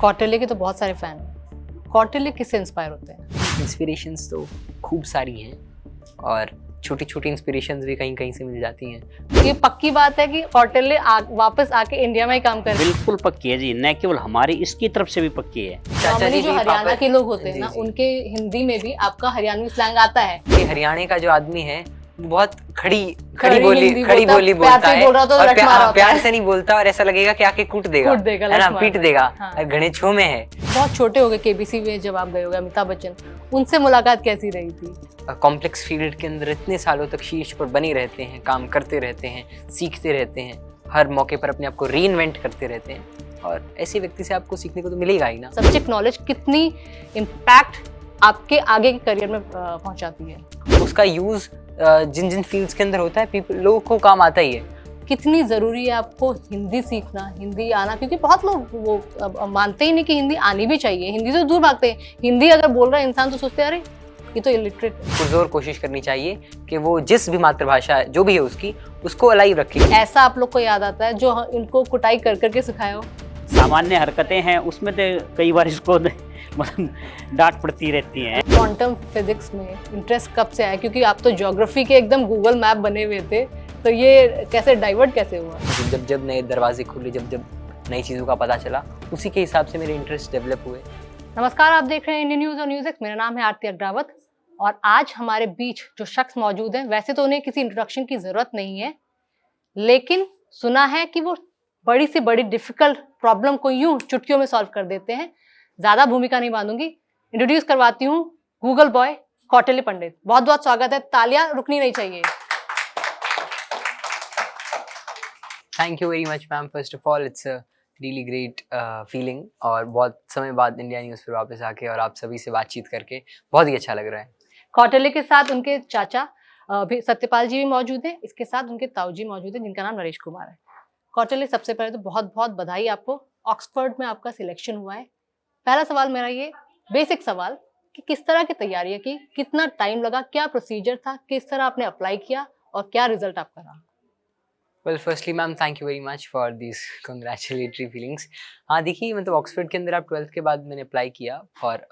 कौटिल्य के तो बहुत सारे फैन हैं। कौटिल्य किससे इंस्पायर होते हैं? इंस्पिरेशंस तो खूब सारी हैं और छोटी छोटी इंस्पिरेशंस भी कहीं कहीं से मिल जाती हैं। ये पक्की बात है कि कौटिल्य वापस आके इंडिया में ही काम कर रहे हैं। बिल्कुल पक्की है जी, न केवल हमारी इसकी तरफ से भी पक्की है। नॉर्मली जो हरियाणा के लोग होते हैं ना, जी। उनके हिंदी में भी आपका हरियाणवी स्लैंग आता है। ये हरियाणा का जो आदमी है वो बहुत खड़ी खड़ी बोली बोलता है बोल रहा तो और रट मारा होता प्यार है। से नहीं बोलता और ऐसा लगेगा कि आके कूट देगा, है ना, पीट देगा। हाँ। घने छो में है। बहुत छोटे हो गए केबीसी में जब आप गए होगे, अमिताभ बच्चन, उनसे मुलाकात कैसी रही थी? कॉम्प्लेक्स फील्ड के अंदर इतने सालों तक शीर्ष पर बने रहते हैं, काम करते रहते हैं, सीखते रहते हैं, हर मौके पर अपने आप को रीइन्वेंट करते रहते हैं और ऐसे व्यक्ति से आपको सीखने को तो मिलेगा ही ना। सब्जेक्ट नॉलेज कितनी इम्पैक्ट आपके आगे के करियर में पहुंचाती है? उसका यूज जिन जिन फील्ड्स के अंदर होता है लोगों को काम आता ही है। कितनी ज़रूरी है आपको हिंदी सीखना, हिंदी आना? क्योंकि बहुत लोग वो मानते ही नहीं कि हिंदी आनी भी चाहिए। हिंदी से दूर भागते हैं। हिंदी अगर बोल रहा है इंसान तो सोचते हैं अरे ये तो इलिटरेट है। पुरजोर कोशिश करनी चाहिए कि वो जिस भी मातृभाषा जो भी है उसकी, उसको अलाइव रखे। ऐसा आप लोग को याद आता है जो इनको कुटाई कर करके सिखाया हो? सामान्य हरकतें हैं उसमें तो कई बार इसको मतलब डांट पड़ती रहती हैं। क्वांटम फिजिक्स में इंटरेस्ट कब से आया? क्योंकि आप तो ज्योग्राफी के एकदम गूगल मैप बने हुए थे, तो ये कैसे डाइवर्ट कैसे हुआ? जब जब नए दरवाजे खुले, जब जब नई चीज़ों का पता चला, उसी के हिसाब से मेरे इंटरेस्ट डेवलप हुए। नमस्कार, आप देख रहे हैं इंडियन न्यूज़ और न्यूज़ एक्स। मेरा नाम है आरती अग्रावत और आज हमारे बीच जो शख्स मौजूद हैं, वैसे तो उन्हें किसी इंट्रोडक्शन की ज़रूरत नहीं है, लेकिन सुना है कि वो बड़ी से बड़ी डिफिकल्ट प्रॉब्लम को यूं चुटकियों में सॉल्व कर देते हैं। ज़्यादा भूमिका नहीं बांधूंगी, इंट्रोड्यूस करवाती हूँ गूगल बॉय कौटिल्य पंडित। बहुत बहुत स्वागत है, तालियां रुकनी नहीं चाहिए। Thank you very much ma'am. First of all it's a really great feeling और बहुत समय बाद इंडिया न्यूज़ पर वापस आके और आप सभी से बातचीत करके बहुत ही अच्छा लग रहा है। कौटिल्य के साथ उनके चाचा भी सत्यपाल जी भी मौजूद हैं। इसके साथ उनके ताऊ जी मौजूद हैं जिनका नाम नरेश कुमार है। कौटिल्य, सबसे पहले तो बहुत बहुत बधाई आपको, ऑक्सफोर्ड में आपका सिलेक्शन हुआ है। पहला सवाल मेरा ये बेसिक सवाल कि किस तरह की तैयारियां की, कितना टाइम लगा, क्या प्रोसीजर था, किस तरह आपने अप्लाई किया और क्या रिजल्ट आपका रहा? Well firstly ma'am thank you very much for this congratulatory feelings. हाँ देखिए, मतलब ऑक्सफोर्ड के अंदर आप 12th के बाद मैंने अप्लाई किया फॉर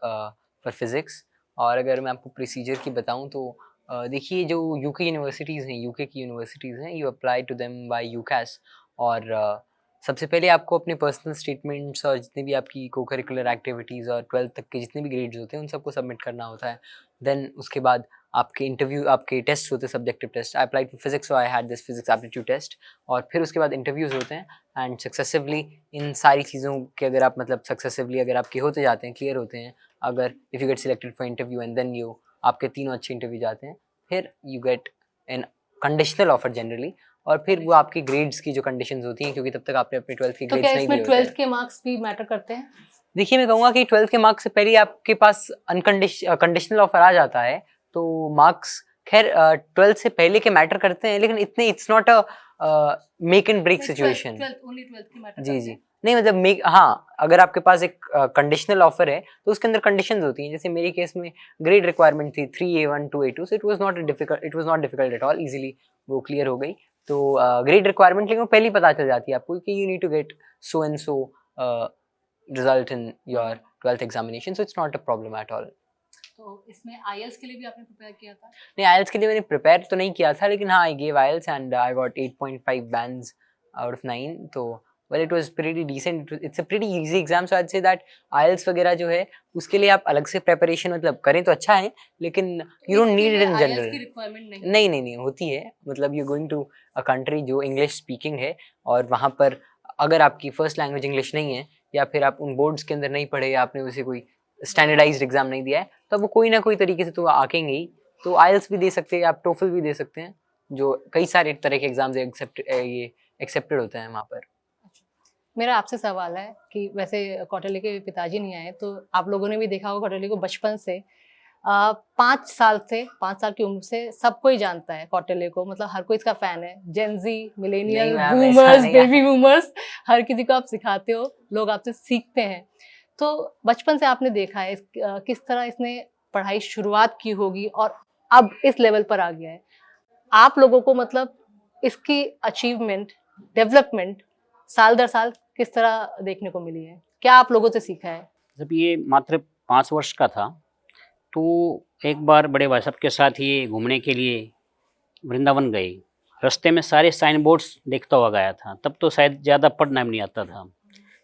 फिजिक्स। और अगर मैं आपको प्रोसीजर की बताऊँ तो देखिए, जो यूके यूनिवर्सिटीज़ हैं, यूके की यूनिवर्सिटीज़ हैं, you apply to them by UCAS. और सबसे पहले आपको अपने पर्सनल स्टेटमेंट्स और जितने भी आपकी को करिकुलर एक्टिविटीज़ और 12th तक के जितने भी ग्रेड्स होते हैं उन सबको सबमिट करना होता है। देन उसके बाद आपके इंटरव्यू, आपके टेस्ट होते हैं, subjective test. I applied for physics, so I had this physics aptitude test. और फिर उसके बाद इंटरव्यूज़ होते हैं एंड सक्सेसिवली इन सारी चीज़ों के अगर आप मतलब सक्सेसिवली अगर आपके होते जाते हैं, क्लियर होते हैं, अगर if you get selected for interview and then you आपके तीनों अच्छे इंटरव्यू जाते हैं, फिर you get an conditional offer generally. और फिर वो आपकी ग्रेड्स की जो कंडीशंस होती हैं, क्योंकि तब तक आपने अपने 12th के तो ग्रेड्स क्या नहीं इसमें दिए होते हैं। 12th के मार्क्स भी मैटर करते हैं? देखिए, मैं कहूँगा कि 12th के मार्क्स से पहले आपके पास कंडीशनल ऑफर आ जाता है, तो मार्क्स खैर 12th से पहले के मैटर करते हैं, लेकिन इतने it's not a make and break situation. जी जी, नहीं मतलब हाँ, अगर आपके पास एक कंडीशनल ऑफर है तो उसके अंदर कंडीशंस होती हैं। जैसे मेरे केस में ग्रेड रिक्वायरमेंट थी 3A1 2A2, so it was not difficult at all, easily वो क्लियर हो गई। तो ग्रेड रिक्वायरमेंट लेकिन पहले ही पता चल जाती है आपको कि you need to get so and so result in your 12th examination, so it's not a problem at all. तो इसमें आईएलटीएस के लिए भी आपने प्रिपेयर किया था? नहीं, आईएलटीएस के लिए मैंने प्रिपेयर तो नहीं किया था, लेकिन हाँ, I gave IELTS and I got 8.5 bands out of 9। तो well it was pretty decent, it's a pretty easy exam, so I say that IELTS वगैरह जो है उसके लिए आप अलग से प्रिपरेशन मतलब करें तो अच्छा है, लेकिन you don't need it in general. की रिक्वायरमेंट नहीं होती है। मतलब you going to a country जो इंग्लिश स्पीकिंग है और वहाँ पर अगर आपकी फर्स्ट लैंग्वेज इंग्लिश नहीं है या फिर आप उन बोर्ड्स के अंदर नहीं पढ़े या आपने उसे कोई स्टैंडर्डाइज्ड एग्जाम नहीं दिया है, तो वो कोई ना कोई तरीके से तो आकेंगे ही। तो आईएलटीएस भी दे सकते हैं, आप टोफल भी दे सकते हैं, जो कई सारे तरह के एग्जाम्स एक्सेप्टेड होते हैं वहाँ पर। मेरा आपसे सवाल है कि वैसे कौटिल्य के पिताजी नहीं आए, तो आप लोगों ने भी देखा होगा कौटिल्य को बचपन से 5 साल की उम्र से सबको ही जानता है कौटिल्य को, मतलब हर कोई इसका फैन है। Gen Z, millennial, boomers, baby boomers, हर किसी को आप सिखाते हो, लोग आपसे सीखते हैं। तो बचपन से आपने देखा है किस तरह इसने पढ़ाई शुरुआत की होगी और अब इस लेवल पर आ गया है। आप लोगों को मतलब इसकी अचीवमेंट, डेवलपमेंट साल दर साल किस तरह देखने को मिली है? क्या आप लोगों से सीखा है? जब ये मात्र 5 वर्ष का था, तो एक बार बड़े भाई साहब के साथ ये घूमने के लिए वृंदावन गए। रास्ते में सारे साइन बोर्ड्स देखता हुआ गया था, तब तो शायद ज़्यादा पढ़ना भी नहीं आता था।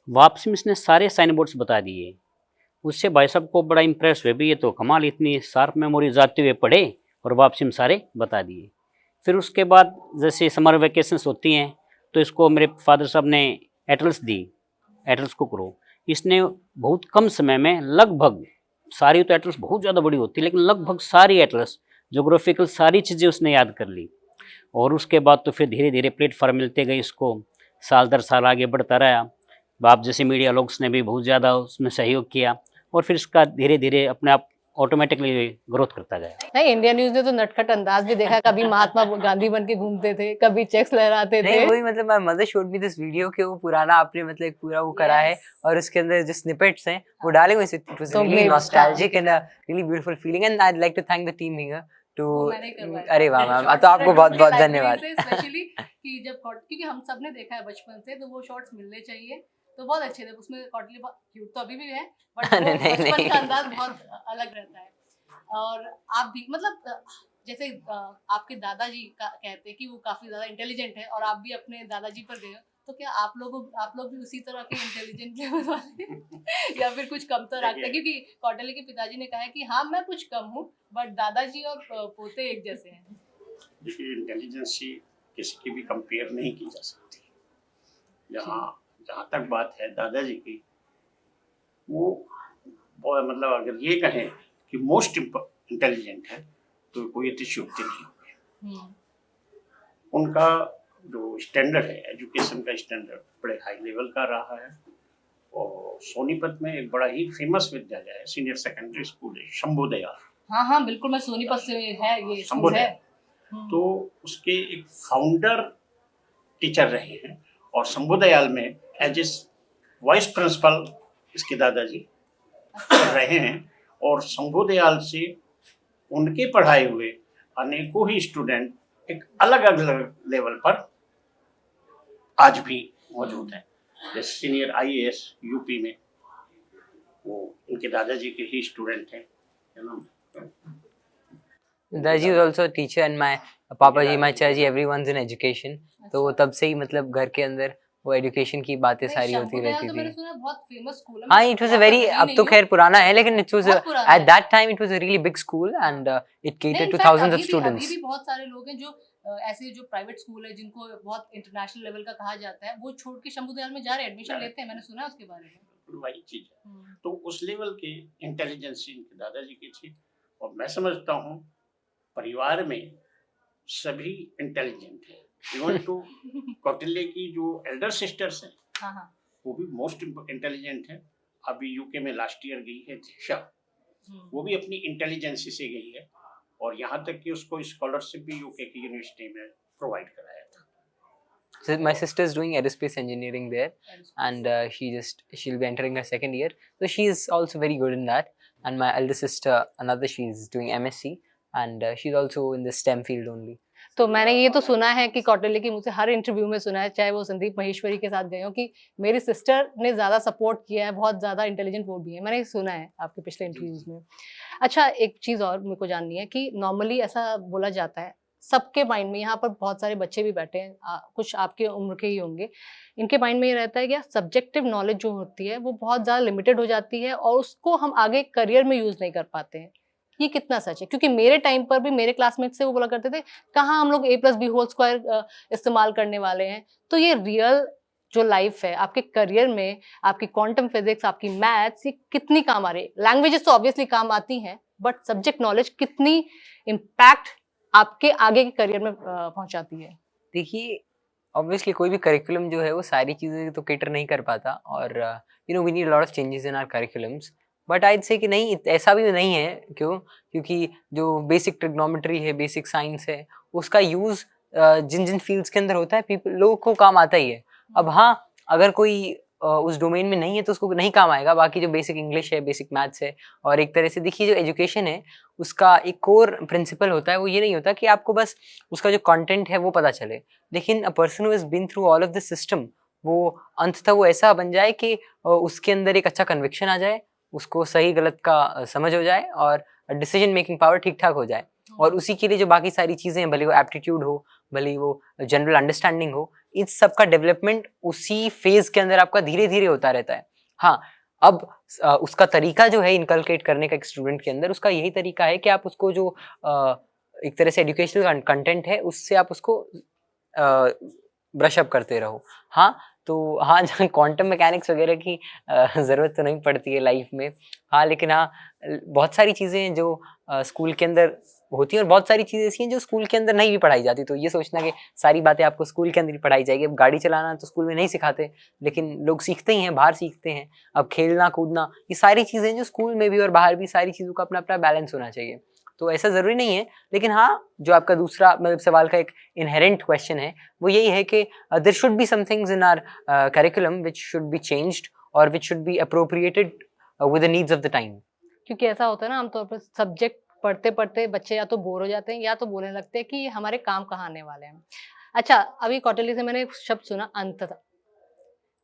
वापसी में इसने सारे साइन बोर्ड्स बता दिए। उससे भाई साहब को बड़ा इम्प्रेस हुए, भी ये तो कमाल, इतनी शार्प मेमोरी जाते हुए पढ़े और वापसी में सारे बता दिए। फिर उसके बाद जैसे समर वेकेशंस होती हैं, तो इसको मेरे फादर साहब ने एटलस दी, एटलस को करो। इसने बहुत कम समय में लगभग सारी, तो एटलस बहुत ज़्यादा बड़ी होती है, लेकिन लगभग सारी एटलस जोग्राफिकल सारी चीज़ें उसने याद कर ली। और उसके बाद तो फिर धीरे धीरे प्लेटफॉर्म मिलते गए इसको, साल दर साल आगे बढ़ता रहा। बाप जैसे मीडिया लोग्स ने भी बहुत ज़्यादा उसमें सहयोग किया, और फिर इसका धीरे धीरे अपने आप ऑटोमेटिकली ग्रोथ करता गया। नहीं, इंडिया न्यूज ने तो नटखट अंदाज भी देखा, कभी महात्मा गांधी बन के घूमते थे, कभी चेक्स लहराते थे। नहीं वही मतलब my mother showed me this video कि वो पुराना आपने मतलब एक पूरा वो करा है, और उसके अंदर जो स्निपेट्स हैं वो डाले हुए हैं। इट वाज तो really nostalgic and a really beautiful feeling, and I would like to thank the team here too. अरे वाह मैम, तो आपको बहुत बहुत धन्यवाद। स्पेशली कि जब क्योंकि हम सब ने देखा है बचपन से, तो वो शॉट्स मिलने चाहिए, तो बहुत अच्छे थे। उसमें कॉटली क्यूट तो अभी भी है, बट बचपन का अंदाज बहुत अलग रहता है। और आप भी मतलब जैसे आपके दादाजी का कहते हैं कि वो काफी ज्यादा इंटेलिजेंट है, और आप भी अपने दादाजी पर गए हो, तो क्या आप लोग भी उसी तरह के इंटेलिजेंट लेवल वाले या फिर कुछ कम तो रखते हैं? क्योंकि कौटिल्य के पिताजी ने कहा है कि हाँ मैं कुछ कम हूँ, बट दादाजी और पोते एक जैसे हैं। देखिए, इंटेलिजेंस किसी की भी कंपेयर नहीं की जा सकती। जहाँ तक बात है दादाजी की, वो मतलब अगर ये कहें कि मोस्ट इंटेलिजेंट है, तो कोई अतिशयोक्ति नहीं होगी। उनका जो स्टैंडर्ड है, एजुकेशन का स्टैंडर्ड बड़े हाई लेवल का रहा है। और सोनीपत में एक बड़ा ही फेमस विद्यालय है, सीनियर सेकेंडरी स्कूल है, शंभू दयाल। हाँ बिल्कुल, मैं सोनीपत से है ये स्कूल है। तो उसके एक फाउंडर टीचर रहे हैं, और शंभू दयाल में एज ए वाइस प्रिंसिपल इसके दादाजी रहे हैं। और शंभू दयाल से उनके पढ़ाए हुए अनेकों ही स्टूडेंट एक अलग अलग लेवल पर आज भी मौजूद हैं। जैसे सीनियर IAS यूपी में, वो उनके दादाजी के ही स्टूडेंट हैं, है ना। दादाजी was also a teacher and my पापा जी, my चाचा जी, everyone's in education। तो वो तब से ही मतलब घर के अंदर वो एजुकेशन की बातें सारी होती रहती थी। बहुत फेमस स्कूल है। हाँ, इट वाज अ वेरी, अब तो खैर पुराना है, लेकिन it was at that time it was a really big school and it catered two thousands of students. अभी भी बहुत सारे लोग हैं जो ऐसे जो प्राइवेट स्कूल है, जिनको बहुत इंटरनेशनल लेवल का कहा जाता है, वो छोड़ के शंभू दयाल में जा रहे हैं, एडमिशन लेते हैं। मैंने सुना है उसके बारे में। वही चीज है। तो उस लेवल के इंटेलिजेंस इनके दादाजी की थी। और मैं समझता हूँ परिवार में सभी इंटेलिजेंट है। इवन टू कौटिल्य की जो एल्डर सिस्टर्स हैं, वो भी मोस्ट इंटेलिजेंट है। अभी यूके में लास्ट ईयर गई है दिशा, वो भी अपनी इंटेलिजेंस से गई है, और यहाँ तक कि उसको स्कॉलरशिप भी यूके की यूनिवर्सिटी में प्रोवाइड कराया था। So my sister is doing aerospace engineering there, and she'll be entering her second year, so she is also very good in that. And my elder sister, another, she's doing MSc, and she's also in the STEM field only. तो मैंने ये तो सुना है कि कौटिल्य की मुझसे हर interview में सुना है, चाहे वो संदीप महेश्वरी के साथ गए हो, कि मेरी सिस्टर ने ज्यादा सपोर्ट किया है, बहुत ज्यादा इंटेलिजेंट वो भी है। मैंने सुना है आपके पिछले इंटरव्यूज में। अच्छा, एक चीज और मेरे को जाननी है कि नॉर्मली ऐसा बोला जाता है सबके माइंड में, यहाँ पर बहुत सारे बच्चे भी बैठे हैं, कुछ आपके उम्र के ही होंगे, इनके माइंड में ये रहता है कि सब्जेक्टिव नॉलेज जो होती है वो बहुत ज़्यादा लिमिटेड हो जाती है, और उसको हम आगे करियर में यूज़ नहीं कर पाते हैं। ये कितना सच है? क्योंकि मेरे टाइम पर भी मेरे क्लासमेट से वो बोला करते थे, कहाँ हम लोग A+B² इस्तेमाल करने वाले हैं। तो ये रियल जो लाइफ है आपके करियर में, आपकी क्वांटम फिजिक्स, आपकी मैथ्स, ये कितनी काम आ रही है? लैंग्वेजेस तो ऑब्वियसली काम आती हैं, बट सब्जेक्ट नॉलेज कितनी इम्पैक्ट आपके आगे के करियर में पहुंचाती है? देखिए, ऑब्वियसली कोई भी करिकुलम जो है वो सारी चीज़ें तो कैटर नहीं कर पाता, और we need lot of changes in our curriculums. But I'd say कि नहीं, ऐसा भी नहीं है। क्यों? क्योंकि जो बेसिक ट्रिग्नोमेट्री है, बेसिक साइंस है, उसका यूज़ जिन जिन फील्ड्स के अंदर होता है लोगों को काम आता ही है। अब हाँ, अगर कोई उस डोमेन में नहीं है तो उसको नहीं काम आएगा। बाकी जो बेसिक इंग्लिश है, बेसिक मैथ्स है, और एक तरह से देखिए जो एजुकेशन है उसका एक कोर प्रिंसिपल होता है, वो ये नहीं होता कि आपको बस उसका जो कंटेंट है वो पता चले। लेकिन a person who has been through all of this system, वो अंततः वो ऐसा बन जाए कि उसके अंदर एक अच्छा कन्विक्शन आ जाए, उसको सही गलत का समझ हो जाए और डिसीजन मेकिंग पावर ठीक ठाक हो जाए। और उसी के लिए जो बाकी सारी चीजें हैं, भले वो एप्टीट्यूड हो, भले वो जनरल अंडरस्टैंडिंग हो, इस सब का डेवलपमेंट उसी फेज के अंदर आपका धीरे धीरे होता रहता है। हाँ, अब उसका तरीका जो है इनकलकेट करने का एक स्टूडेंट के अंदर, उसका यही तरीका है कि आप उसको जो एक तरह से एजुकेशनल कंटेंट है उससे आप उसको ब्रश अप करते रहो। हाँ, तो हाँ, जहाँ क्वांटम मैकेनिक्स वगैरह की ज़रूरत तो नहीं पड़ती है लाइफ में। हाँ, लेकिन हाँ, बहुत सारी चीज़ें हैं जो स्कूल के अंदर होती हैं और बहुत सारी चीज़ें ऐसी हैं जो स्कूल के अंदर नहीं भी पढ़ाई जाती। तो ये सोचना कि सारी बातें आपको स्कूल के अंदर ही पढ़ाई जाएगी। अब गाड़ी चलाना तो स्कूल में नहीं सिखाते, लेकिन लोग सीखते ही हैं, बाहर सीखते हैं। अब खेलना कूदना, ये सारी चीज़ें जो स्कूल में भी और बाहर भी, सारी चीज़ों का अपना अपना बैलेंस होना चाहिए। तो ऐसा ज़रूरी नहीं है, लेकिन हाँ, जो आपका दूसरा मतलब सवाल का एक इनहेरेंट क्वेश्चन है, वो यही है कि there should be some things in our curriculum which should be changed और which should be appropriated with the needs of the time. क्योंकि ऐसा होता है ना, आमतौर पर सब्जेक्ट पढ़ते पढ़ते बच्चे या तो बोर हो जाते हैं या तो बोलने लगते हैं कि ये हमारे काम कहाँ आने वाले हैं। अच्छा, अभी कौटिल्य से मैंने एक शब्द सुना, अंततः।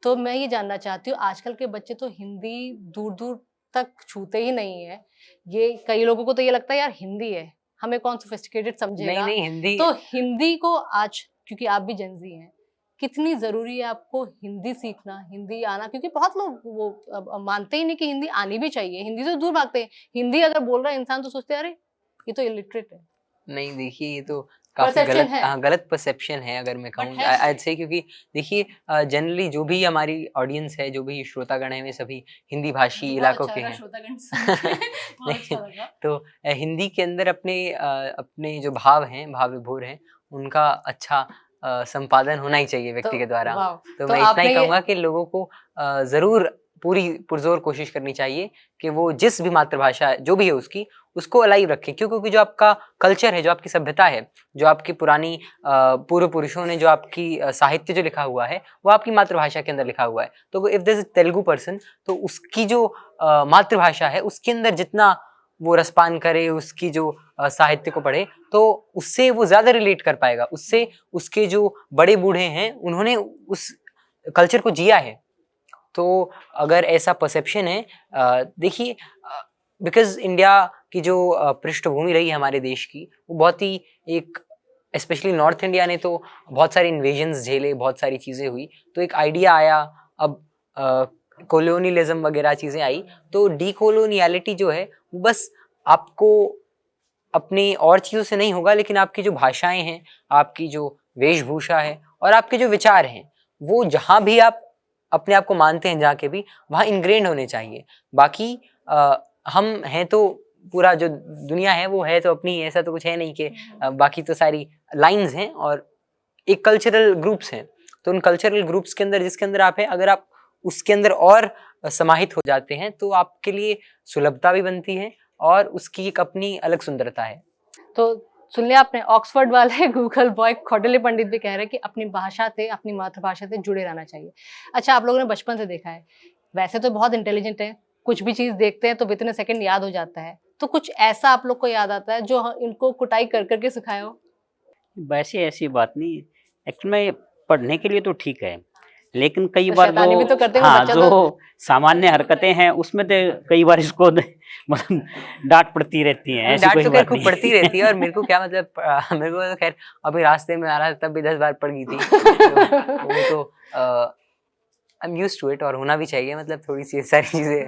तो मैं ये जानना चाहती हूँ, आजकल के बच्चे तो हिंदी दूर दूर तक छूते ही नहीं है। ये कई लोगों को तो ये लगता है यार हिंदी है, हमें कौन सोफिस्टिकेटेड नहीं समझेगा। नहीं, हिंदी तो हिंदी को आज, क्योंकि आप भी जेनजी हैं, कितनी जरूरी है आपको हिंदी सीखना, हिंदी आना? क्योंकि बहुत लोग वो मानते ही नहीं कि हिंदी आनी भी चाहिए, हिंदी से दूर भागते हैं। हिंदी अगर बोल रहा है इंसान तो सोचते हैं अरे ये तो इलिटरेट है। नहीं, देखिए ये तो काफी परसेप्शन गलत, है, हाँ, गलत परसेप्शन है अगर मैं कहूँ है आज से, क्योंकि देखिए जनरली जो भी हमारी ऑडियंस है, जो भी श्रोतागण है, वे सभी हिंदी भाषी इलाकों के हैं। नहीं, तो हिंदी के अंदर अपने जो भाव हैं, भाव विभोर हैं, उनका अच्छा संपादन होना ही चाहिए व्यक्ति के द्वारा। वाह, तो तो मैं इतना आपने ही ये कहूँगा कि लोगों को ज़रूर पूरी पुरज़ोर कोशिश करनी चाहिए कि वो जिस भी मातृभाषा जो भी है उसकी, उसको अलाइव रखें। क्यों? क्योंकि जो आपका कल्चर है, जो आपकी सभ्यता है, जो आपकी पुरानी पूर्व पुरुषों ने जो आपकी साहित्य जो लिखा हुआ है, वो आपकी मातृभाषा के अंदर लिखा हुआ है। तो if this is Telugu person, तो उसकी जो मातृभाषा है, उसके अंदर जितना वो रसपान करे, उसकी जो साहित्य को पढ़े, तो उससे वो ज्यादा रिलेट कर पाएगा। उससे उसके जो बड़े बूढ़े हैं, उन्होंने उस कल्चर को जिया है। तो अगर ऐसा परसेप्शन है, देखिए बिकॉज इंडिया की जो पृष्ठभूमि रही है हमारे देश की, वो बहुत ही एक, स्पेशली नॉर्थ इंडिया ने तो बहुत सारे इन्वेजन्स झेले, बहुत सारी चीज़ें हुई, तो एक आइडिया आया, अब कोलोनियलिज्म वगैरह चीज़ें आई, तो डीकोलोनियलिटी जो है वो बस आपको अपनी और चीज़ों से नहीं होगा, लेकिन आपकी जो भाषाएं हैं, आपकी जो वेशभूषा है और आपके जो विचार हैं, वो जहाँ भी आप अपने आप को मानते हैं, जहाँ के भी, वहाँ इनग्रेंड होने चाहिए। बाकी हम हैं तो पूरा जो दुनिया है वो है तो अपनी, ऐसा तो कुछ है नहीं कि बाकी तो सारी लाइंस हैं और एक कल्चरल ग्रुप्स हैं। तो उन कल्चरल ग्रुप्स के अंदर, जिसके अंदर आप हैं, अगर आप उसके अंदर और समाहित हो जाते हैं, तो आपके लिए सुलभता भी बनती है और उसकी एक अपनी अलग सुंदरता है। तो सुन लिया आपने, ऑक्सफोर्ड वाले गूगल बॉय कौटिल्य पंडित भी कह रहे हैं कि अपनी भाषा से, अपनी मातृभाषा से जुड़े रहना चाहिए। अच्छा, आप लोगों ने बचपन से देखा है, वैसे तो बहुत इंटेलिजेंट है, कुछ भी चीज देखते हैं तो विदिन सेकंड याद हो जाता है, तो कुछ ऐसा आप लोग को याद आता है जो इनको कुटाई कर करके सिखाया हो? वैसे ऐसी बात नहीं, एक्चुअली में पढ़ने के लिए तो ठीक है, लेकिन कई तो बार शैतानी भी तो जो करते होंगे हाँ बच्चा जो तो। सामान्य हरकतें हैं उसमें तो कई बार इसको मतलब डांट पड़ती रहती है, ऐसी डांट कोई तो खैर बात खूब नहीं पड़ती रहती है, और मेरे को क्या मतलब मेरे को तो खैर अभी रास्ते में आ रहा था तब भी 10 बार पड़ गई थी। तो वो तो I am used to it, और होना भी चाहिए, मतलब थोड़ी सी सारी चीजें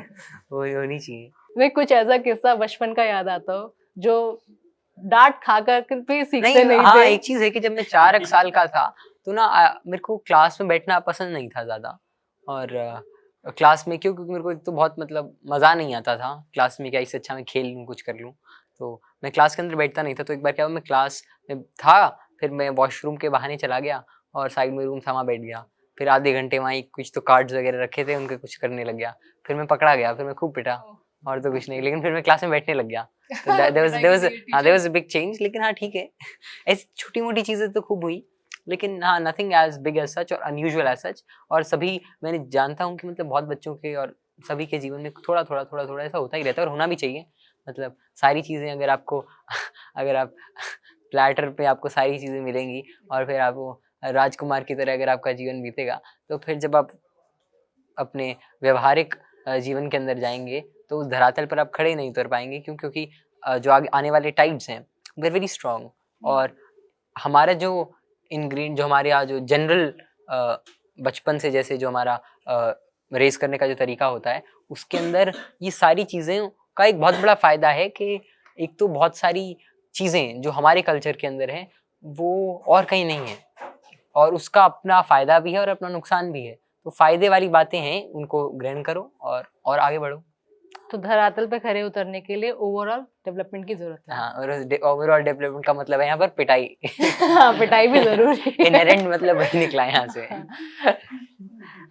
वो होनी चाहिए। नहीं, कुछ ऐसा किस्सा बचपन का याद आता हो जो डांट खा कर भी सीखते नहीं, नहीं हाँ, थे? एक चीज है कि जब मैं 4 साल का था, तो ना मेरे को क्लास में बैठना पसंद नहीं था ज्यादा। और क्लास में क्यों? क्योंकि मेरे को एक तो बहुत मतलब मजा नहीं आता था क्लास में, क्या इससे अच्छा मैं खेल लूँ, कुछ कर लूँ। तो मैं क्लास के अंदर बैठता नहीं था। तो एक बार क्या हुआ, मैं क्लास में था, फिर मैं वॉशरूम के बहाने चला गया और साइड में रूम था, वहाँ बैठ गया। फिर आधे घंटे वहाँ कुछ तो कार्ड्स वगैरह रखे थे, उनके कुछ करने लग गया। फिर मैं पकड़ा गया, फिर मैं खूब पिटा, और तो कुछ नहीं, लेकिन फिर मैं क्लास में बैठने लग गया। तो there was a big change. लेकिन हाँ, ठीक है, ऐसी छोटी मोटी चीजें तो खूब हुई, लेकिन हाँ, nothing as big as such और अनयूजुअल एज सच। और सभी, मैंने जानता हूँ कि मतलब बहुत बच्चों के और सभी के जीवन में थोड़ा थोड़ा ऐसा होता ही रहता है, और होना भी चाहिए। मतलब सारी चीजें अगर आपको अगर आप प्लेटर पे आपको सारी चीजें मिलेंगी और फिर आपको राजकुमार की तरह अगर आपका जीवन बीतेगा, तो फिर जब आप अपने व्यवहारिक जीवन के अंदर जाएंगे तो उस धरातल पर आप खड़े नहीं उतर पाएंगे, क्योंकि जो आगे आने वाले टाइड्स हैं वे वेरी स्ट्रॉन्ग। और हमारा जो इंग्रेडिएंट, जो हमारे यहाँ जो जनरल बचपन से जैसे जो हमारा रेस करने का जो तरीका होता है, उसके अंदर ये सारी चीज़ें का एक बहुत बड़ा फ़ायदा है कि एक तो बहुत सारी चीज़ें जो हमारे कल्चर के अंदर हैं वो और कहीं नहीं है, और उसका अपना फ़ायदा भी है और अपना नुकसान भी है। तो फ़ायदे वाली बातें हैं, उनको ग्रहण करो और आगे बढ़ो। तो धरातल पे खड़े उतरने के लिए ओवरऑल डेवलपमेंट की जरूरत है। हाँ, और ओवरऑल डेवलपमेंट का मतलब है यहाँ पर पिटाई। हाँ, पिटाई भी जरूरी है। इनहेरेंट मतलब वही निकला यहाँ से।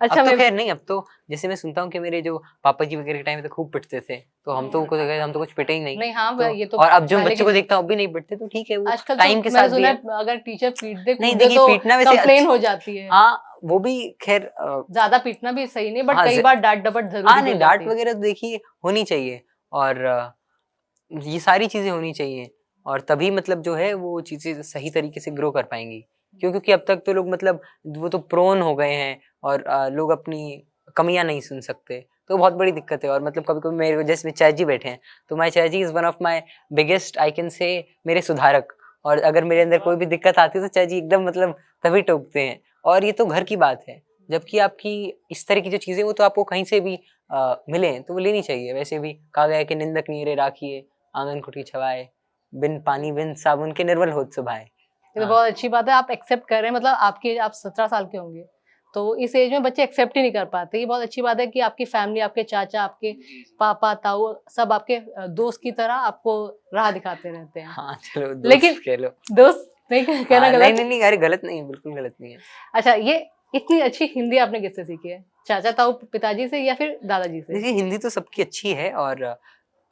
अच्छा, अब तो खैर नहीं, अब तो जैसे मैं सुनता हूँ कि मेरे जो पापा जी वगैरह के टाइम में तो खूब पिटते थे, तो हम तो कुछ पिटे ही नहीं। नहीं, हाँ, तो, ये तो और अब जो पहले बच्चों को के- देखता हूँ अब भी नहीं पिटते, तो ठीक है, वो आजकल टाइम तो के मैंने साथ भी सुना है। है, अगर टीचर पीट दे नहीं, कूदे देखिए, तो पीटना वैसे कंप्लेन हो जाती है। हाँ, वो भी खैर ज्यादा पीटना भी सही नहीं, बट हाँ, कई बार डांट डपट जरूरी हाँ भी नहीं, हो डांट जाती है। वगैरह तो देखिए होनी चाहिए, और ये सारी चीजें होनी चाहिए, और तभी मतलब जो है वो चीजें सही तरीके से ग्रो कर पाएंगी। क्योंकि अब तक तो लोग मतलब वो तो प्रोन हो गए हैं, और लोग अपनी कमियां नहीं सुन सकते, तो बहुत बड़ी दिक्कत है। और मतलब कभी कभी मेरे जैसे चाची जी बैठे हैं, तो माय चाची is one of my biggest, I can say, मेरे सुधारक। और अगर मेरे अंदर कोई भी दिक्कत आती है तो चाची एकदम मतलब तभी टोकते हैं, और ये तो घर की बात है। जबकि आपकी इस तरह की जो चीजें वो तो आपको कहीं से भी मिले तो वो लेनी चाहिए। वैसे भी कहा गया है कि निंदक नीरे राखिए, आंगन कुटी छवाए, बिन पानी बिन साबुन के निर्मल होत सुभाए। ये तो बहुत अच्छी बात है, आप एक्सेप्ट कर रहे हैं। मतलब आप 17 साल के होंगे, तो इस एज में बच्चे एक्सेप्ट ही नहीं कर पाते। ये बहुत अच्छी बात है कि आपकी फैमिली, आपके चाचा, आपके पापा, ताऊ, सब आपके दोस्त की तरह आपको राह दिखाते रहते हैं। हाँ चलो, दोस्त लेकिन कह लो। दोस्त नहीं कहना नहीं गलत। नहीं नहीं, अरे गलत नहीं है, बिल्कुल गलत नहीं है। अच्छा, ये इतनी अच्छी हिंदी आपने किससे सीखी है? चाचा, ताऊ, पिताजी से या फिर दादाजी से? देखिए, हिंदी तो सबकी अच्छी है, और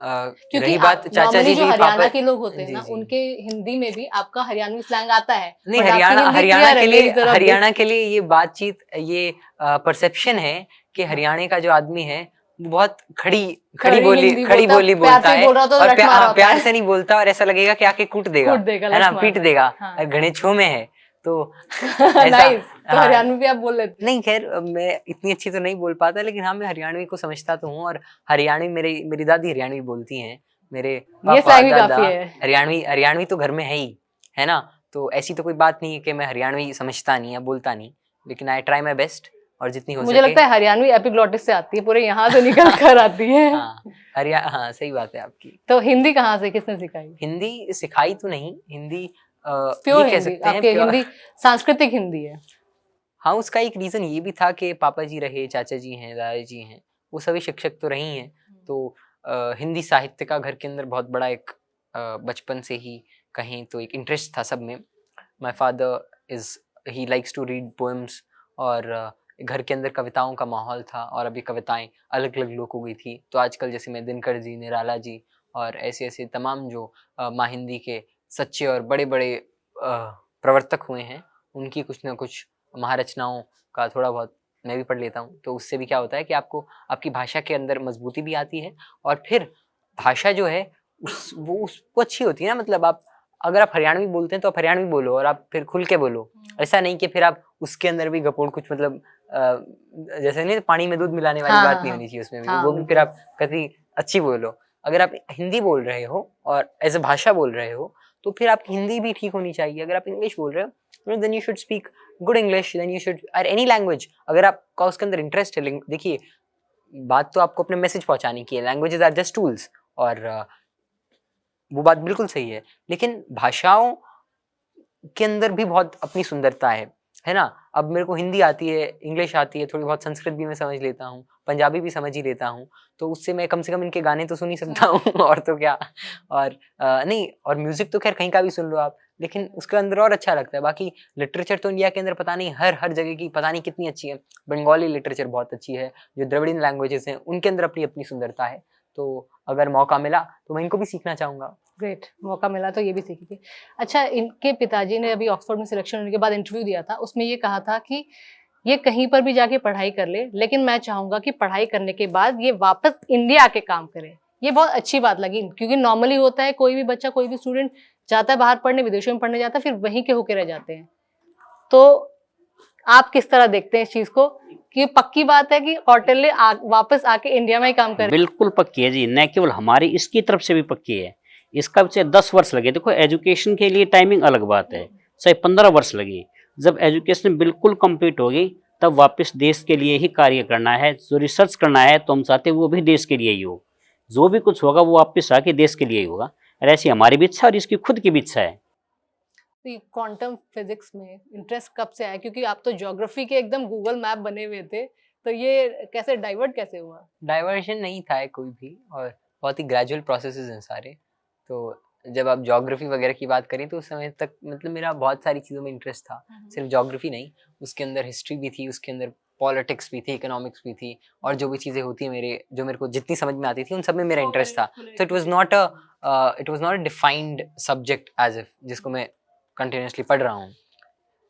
क्योंकि रही बात चाचा नॉर्मली जी जो भी, हरियाणा पापा के लोग होते हैं जी ना, जी, उनके हिंदी में भी आपका हरियाणवी स्लैंग आता है। नहीं, but आपकी हरियाणा हिंदी हरियाणा clear है, के मेरी लिए, तरफ हरियाणा के लिए ये बातचीत, ये परसेप्शन है कि हाँ। हरियाणा का जो आदमी है वो बहुत खड़ी खड़ी बोली हिंदी बोलता है, बोलता प्यार से है, बोल रहा हो तो और लठ मारा होता प्यार है। से नहीं बोलता, और ऐसा लगेगा कि आके कूट देगा, कूट देगा, है ना, लठ पीट मार देगा, हाँ। घणे छो में है तो ऐसा। नाइस, तो हाँ, हरियाणवी भी आप बोल लेते हैं। नहीं खैर, मैं इतनी अच्छी तो नहीं बोल पाता, लेकिन हाँ मैं हरियाणवी को समझता तो हूँ। और हरियाणवी, मेरी दादी हरियाणवी बोलती हैं, मेरे ये पापा स्लैंग भी दादा काफी है। हरियाणवी तो घर में है ना। तो ऐसी तो कोई बात नहीं है कि मैं हरियाणवी समझता नहीं या बोलता नहीं, लेकिन आई ट्राई माई बेस्ट, और जितनी हो मुझे सके। लगता है हरियाणवी एपिग्लॉटिस से आती है, पूरे यहाँ से निकल कर आती है। हाँ, हाँ सही बात है आपकी। तो हिंदी कहाँ से, किसने सिखाई? हिंदी सिखाई तो नहीं, हिंदी प्योर ये कह हिंदी, सकते हैं आपके pure- हिंदी सांस्कृतिक हिंदी है। हाँ, उसका एक रीजन ये भी था कि पापा जी रहे, चाचा जी हैं, दादा जी हैं, वो सभी शिक्षक तो रही हैं। तो हिंदी साहित्य का घर के अंदर बहुत बड़ा एक बचपन से ही कहीं तो एक इंटरेस्ट था सब में। My father he likes to read poems, और घर के अंदर कविताओं का माहौल था, और अभी कविताएं अलग अलग लोग हो गई थी। तो आजकल जैसे मैं दिनकर जी, निराला जी, और ऐसे ऐसे तमाम जो माँ हिंदी के सच्चे और बड़े बड़े प्रवर्तक हुए हैं, उनकी कुछ ना कुछ महारचनाओं का थोड़ा बहुत मैं भी पढ़ लेता हूँ। तो उससे भी क्या होता है कि आपको आपकी भाषा के अंदर मजबूती भी आती है, और फिर भाषा जो है उसको अच्छी होती है ना। मतलब आप अगर आप हरियाणवी बोलते हैं तो आप हरियाणवी बोलो, और आप फिर खुल के बोलो। ऐसा नहीं कि फिर आप उसके अंदर भी गपोड़ कुछ मतलब जैसे नहीं, पानी में दूध मिलाने वाली हाँ, बात हाँ, नहीं हाँ। होनी चाहिए उसमें भी। हाँ, वो भी फिर बिल्कुल। आप कभी अच्छी बोलो। अगर आप हिंदी बोल रहे हो और एज अ भाषा बोल रहे हो, तो फिर आपकी हिंदी भी ठीक होनी चाहिए। अगर आप इंग्लिश बोल रहे हो, then you should speak good English, then you should, और एनी लैंग्वेज अगर आपका उसके अंदर इंटरेस्ट है। देखिए, बात तो आपको अपने मैसेज पहुंचाने की है, लैंग्वेजेस आर जस्ट टूल्स, और वो बात बिल्कुल सही है। लेकिन भाषाओं के अंदर भी बहुत अपनी सुंदरता है ना। अब मेरे को हिंदी आती है, इंग्लिश आती है, थोड़ी बहुत संस्कृत भी मैं समझ लेता हूँ, पंजाबी भी समझ ही लेता हूँ, तो उससे मैं कम से कम इनके गाने तो सुन ही सकता हूँ और तो क्या। और नहीं, और म्यूजिक तो खैर कहीं का भी सुन लो आप, लेकिन उसके अंदर और अच्छा लगता है। बाकी लिटरेचर तो इंडिया के अंदर पता नहीं हर जगह की पता नहीं कितनी अच्छी है। बंगाली लिटरेचर बहुत अच्छी है, जो द्रविड़ियन लैंग्वेजेस हैं उनके अंदर अपनी अपनी सुंदरता है। तो अगर मौका मिला तो मैं इनको भी सीखना चाहूंगा। ग्रेट, मौका मिला तो ये भी सीखेंगे। अच्छा, इनके पिताजी ने अभी ऑक्सफोर्ड में सिलेक्शन होने के बाद इंटरव्यू दिया था, उसमें ये कहा था कि ये कहीं पर भी जाके पढ़ाई कर ले, लेकिन मैं चाहूंगा कि पढ़ाई करने के बाद ये वापस इंडिया आके काम करे। ये बहुत अच्छी बात लगी, क्योंकि नॉर्मली होता है कोई भी बच्चा, कोई भी स्टूडेंट जाता है बाहर पढ़ने, विदेशों में पढ़ने जाता है, फिर वहीं के होके रह जाते हैं। तो आप किस तरह देखते हैं इस चीज को कि ये पक्की बात है कि कौटिल्य वापस आके इंडिया में ही काम करे? बिल्कुल पक्की है जी, न केवल हमारी इसकी तरफ से भी पक्की है। इसका चाहे 10 वर्ष लगे, देखो एजुकेशन के लिए टाइमिंग अलग बात है, चाहे 15 वर्ष लगे, जब एजुकेशन बिल्कुल कंप्लीट होगी तब वापस देश के लिए ही कार्य करना है। जो रिसर्च करना है तो हम चाहते हैं वो भी देश के लिए ही हो, जो भी कुछ होगा वो वापस आके देश के लिए ही होगा। और ऐसी हमारी भी इच्छा और इसकी खुद की भी इच्छा है। तो क्वांटम फिजिक्स में इंटरेस्ट कब से आया? क्योंकि आप तो ज्योग्राफी के एकदम गूगल मैप बने हुए थे, तो ये कैसे डाइवर्ट कैसे हुआ? डाइवर्जन नहीं था कोई भी, और बहुत ही ग्रेजुअल प्रोसेसेस हैं सारे। तो जब आप ज्योग्राफी वगैरह की बात करें तो उस समय तक मतलब मेरा बहुत सारी चीज़ों में इंटरेस्ट था, सिर्फ ज्योग्राफी नहीं, उसके अंदर हिस्ट्री भी थी, उसके अंदर पॉलिटिक्स भी थी, इकोनॉमिक्स भी थी, और जो भी चीज़ें होती हैं मेरे को जितनी समझ में आती थी उन सब में मेरा इंटरेस्ट था। तो it was not a defined subject as if जिसको मैं कंटिन्यूसली पढ़ रहा हूँ।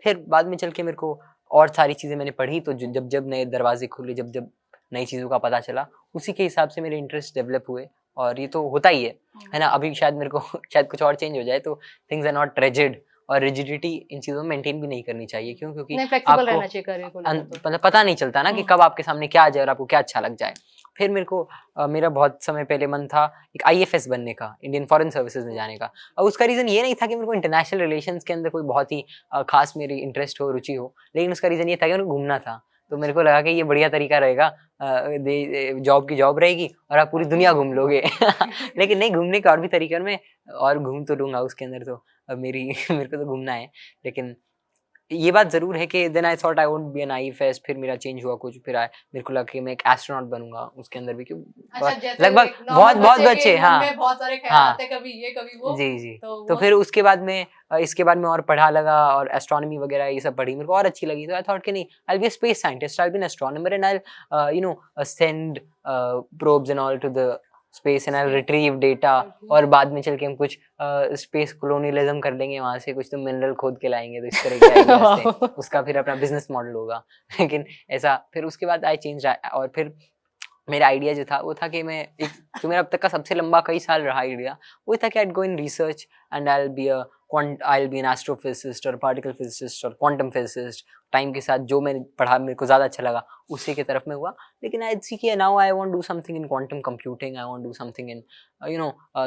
फिर बाद में चल के मेरे को और सारी चीज़ें मैंने पढ़ी, तो जब जब नए दरवाजे खुले, जब जब नई चीज़ों का पता चला, उसी के हिसाब से मेरे इंटरेस्ट डेवलप हुए। और ये तो होता ही है ना? अभी शायद मेरे को शायद कुछ और चेंज हो जाए, तो थिंग्स आर नॉट रिजिड, और रिजिडिटी इन चीज़ों में मेंटेन भी नहीं करनी चाहिए। क्यों? क्योंकि नहीं, फ्लेक्सिबल आपको रहना चाहिए करियर को लेकर तो। मतलब पता नहीं चलता ना कि कब आपके सामने क्या आ जाए और आपको क्या अच्छा लग जाए। फिर मेरे को मेरा बहुत समय पहले मन था एक IFS बनने का, इंडियन फॉरेन सर्विसेज में जाने का। और उसका रीज़न ये नहीं था कि मेरे को इंटरनेशनल रिलेशंस के अंदर कोई बहुत ही खास मेरी इंटरेस्ट हो, रुचि हो, लेकिन उसका रीज़न ये था कि मेरे को घूमना था। तो मेरे को लगा कि ये बढ़िया तरीका रहेगा, जॉब की जॉब रहेगी और आप पूरी दुनिया घूम लोगे। लेकिन नहीं, घूमने का और भी तरीके, और मैं और घूम तो लूँगा उसके अंदर, तो अब मेरे को तो घूमना है। लेकिन ये बात ज़रूर है कि then I thought I won't be an IFS, फिर मेरा चेंज हुआ कुछ, फिर मेरे को लगा कि मैं एक एस्ट्रोनॉट बनूंगा उसके अंदर भी, क्यों लगभग बहुत बच्चे, हाँ बहुत सारे ख्याल हाँ आते हैं, कभी ये कभी वो। जी जी। तो तो फिर उसके बाद में इसके बाद में और पढ़ा लगा, और एस्ट्रोनॉमी वगैरह ये सब पढ़ी, मेरे को और अच्छी लगी। तो आई थॉट कि नहीं, I will be a space scientist, I will be an astronomer, and I you know send probes and all to the space, and I will retrieve data, और बाद में चल के हम कुछ स्पेस कोलोनियलिज्म कर लेंगे, वहां से कुछ तो मिनरल खोद के लाएंगे, तो इस तरह के आइडियाज थे। उसका फिर अपना बिजनेस मॉडल होगा। लेकिन ऐसा फिर उसके बाद आई चेंज, और फिर मेरा आइडिया जो था वो था कि मैं एक, जो मेरा अब तक का सबसे लंबा कई साल रहा आइडिया, वो था कि I go in research and I will be an astrophysicist और पार्टिकल फिजिसिस्ट और क्वांटम फिजिसिस्ट। टाइम के साथ जो मैंने पढ़ा मेरे को ज़्यादा अच्छा लगा, उसी की तरफ में हुआ। लेकिन आई सी कि now I want do something in quantum computing, I want do something in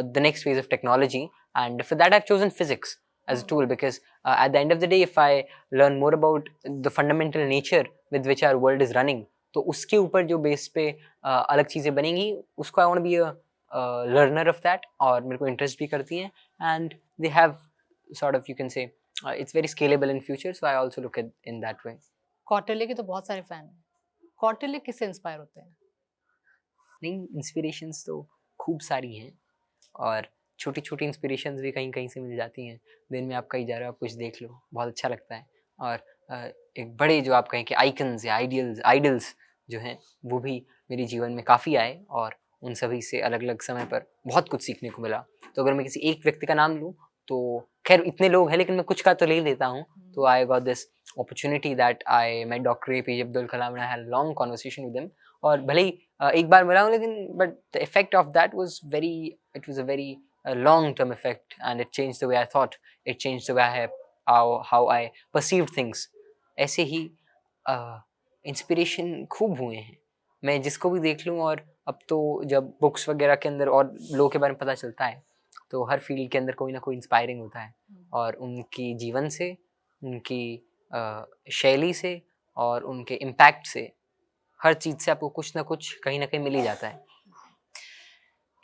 the next phase of technology, and for that I have chosen physics as a tool, because at the end of the day if I learn more about the fundamental nature with which our world is running, तो उसके ऊपर जो base पे अलग चीज़ें बनेंगी, उसको I want be a learner of that, और मेरे को इंटरेस्ट भी करती हैं, and they have sort of, you can say it's very scalable in future, so I also look at in that way. Kautilya के तो बहुत सारे फैन हैं, कौटिल्य किससे इंस्पायर होते हैं? नहीं, इंस्पिरेशंस तो खूब सारी हैं, और छोटी छोटी इंस्पिरेशंस भी कहीं कहीं से मिल जाती हैं। दिन में आप कहीं जा रहे हो, आप कुछ देख लो, बहुत अच्छा लगता है। और एक बड़े जो आप कहें कि आइकन्स या आइडल्स जो हैं, वो भी मेरे जीवन में काफ़ी आए, और उन सभी से अलग अलग समय पर बहुत कुछ सीखने को मिला। तो अगर मैं किसी एक व्यक्ति का नाम लूँ, तो खैर इतने लोग हैं, लेकिन मैं कुछ का तो ले ही लेता हूँ। तो I got this opportunity that I met doctor APJ Abdul Kalam, I had long conversation with him, और भले ही एक बार मिला हूँ, लेकिन but the effect of that was it was a very long term effect, and it changed the way I thought, it changed the way how I perceived things. ऐसे ही inspiration खूब हुए हैं, मैं जिसको भी देख लूँ। और अब तो जब बुक्स वगैरह के अंदर और लोगों के बारे में पता चलता है, तो हर फील्ड के अंदर कोई ना कोई इंस्पायरिंग होता है, और उनकी जीवन से, उनकी शैली से, और उनके इम्पैक्ट से, हर चीज़ से आपको कुछ ना कुछ कहीं ना कहीं मिल ही जाता है।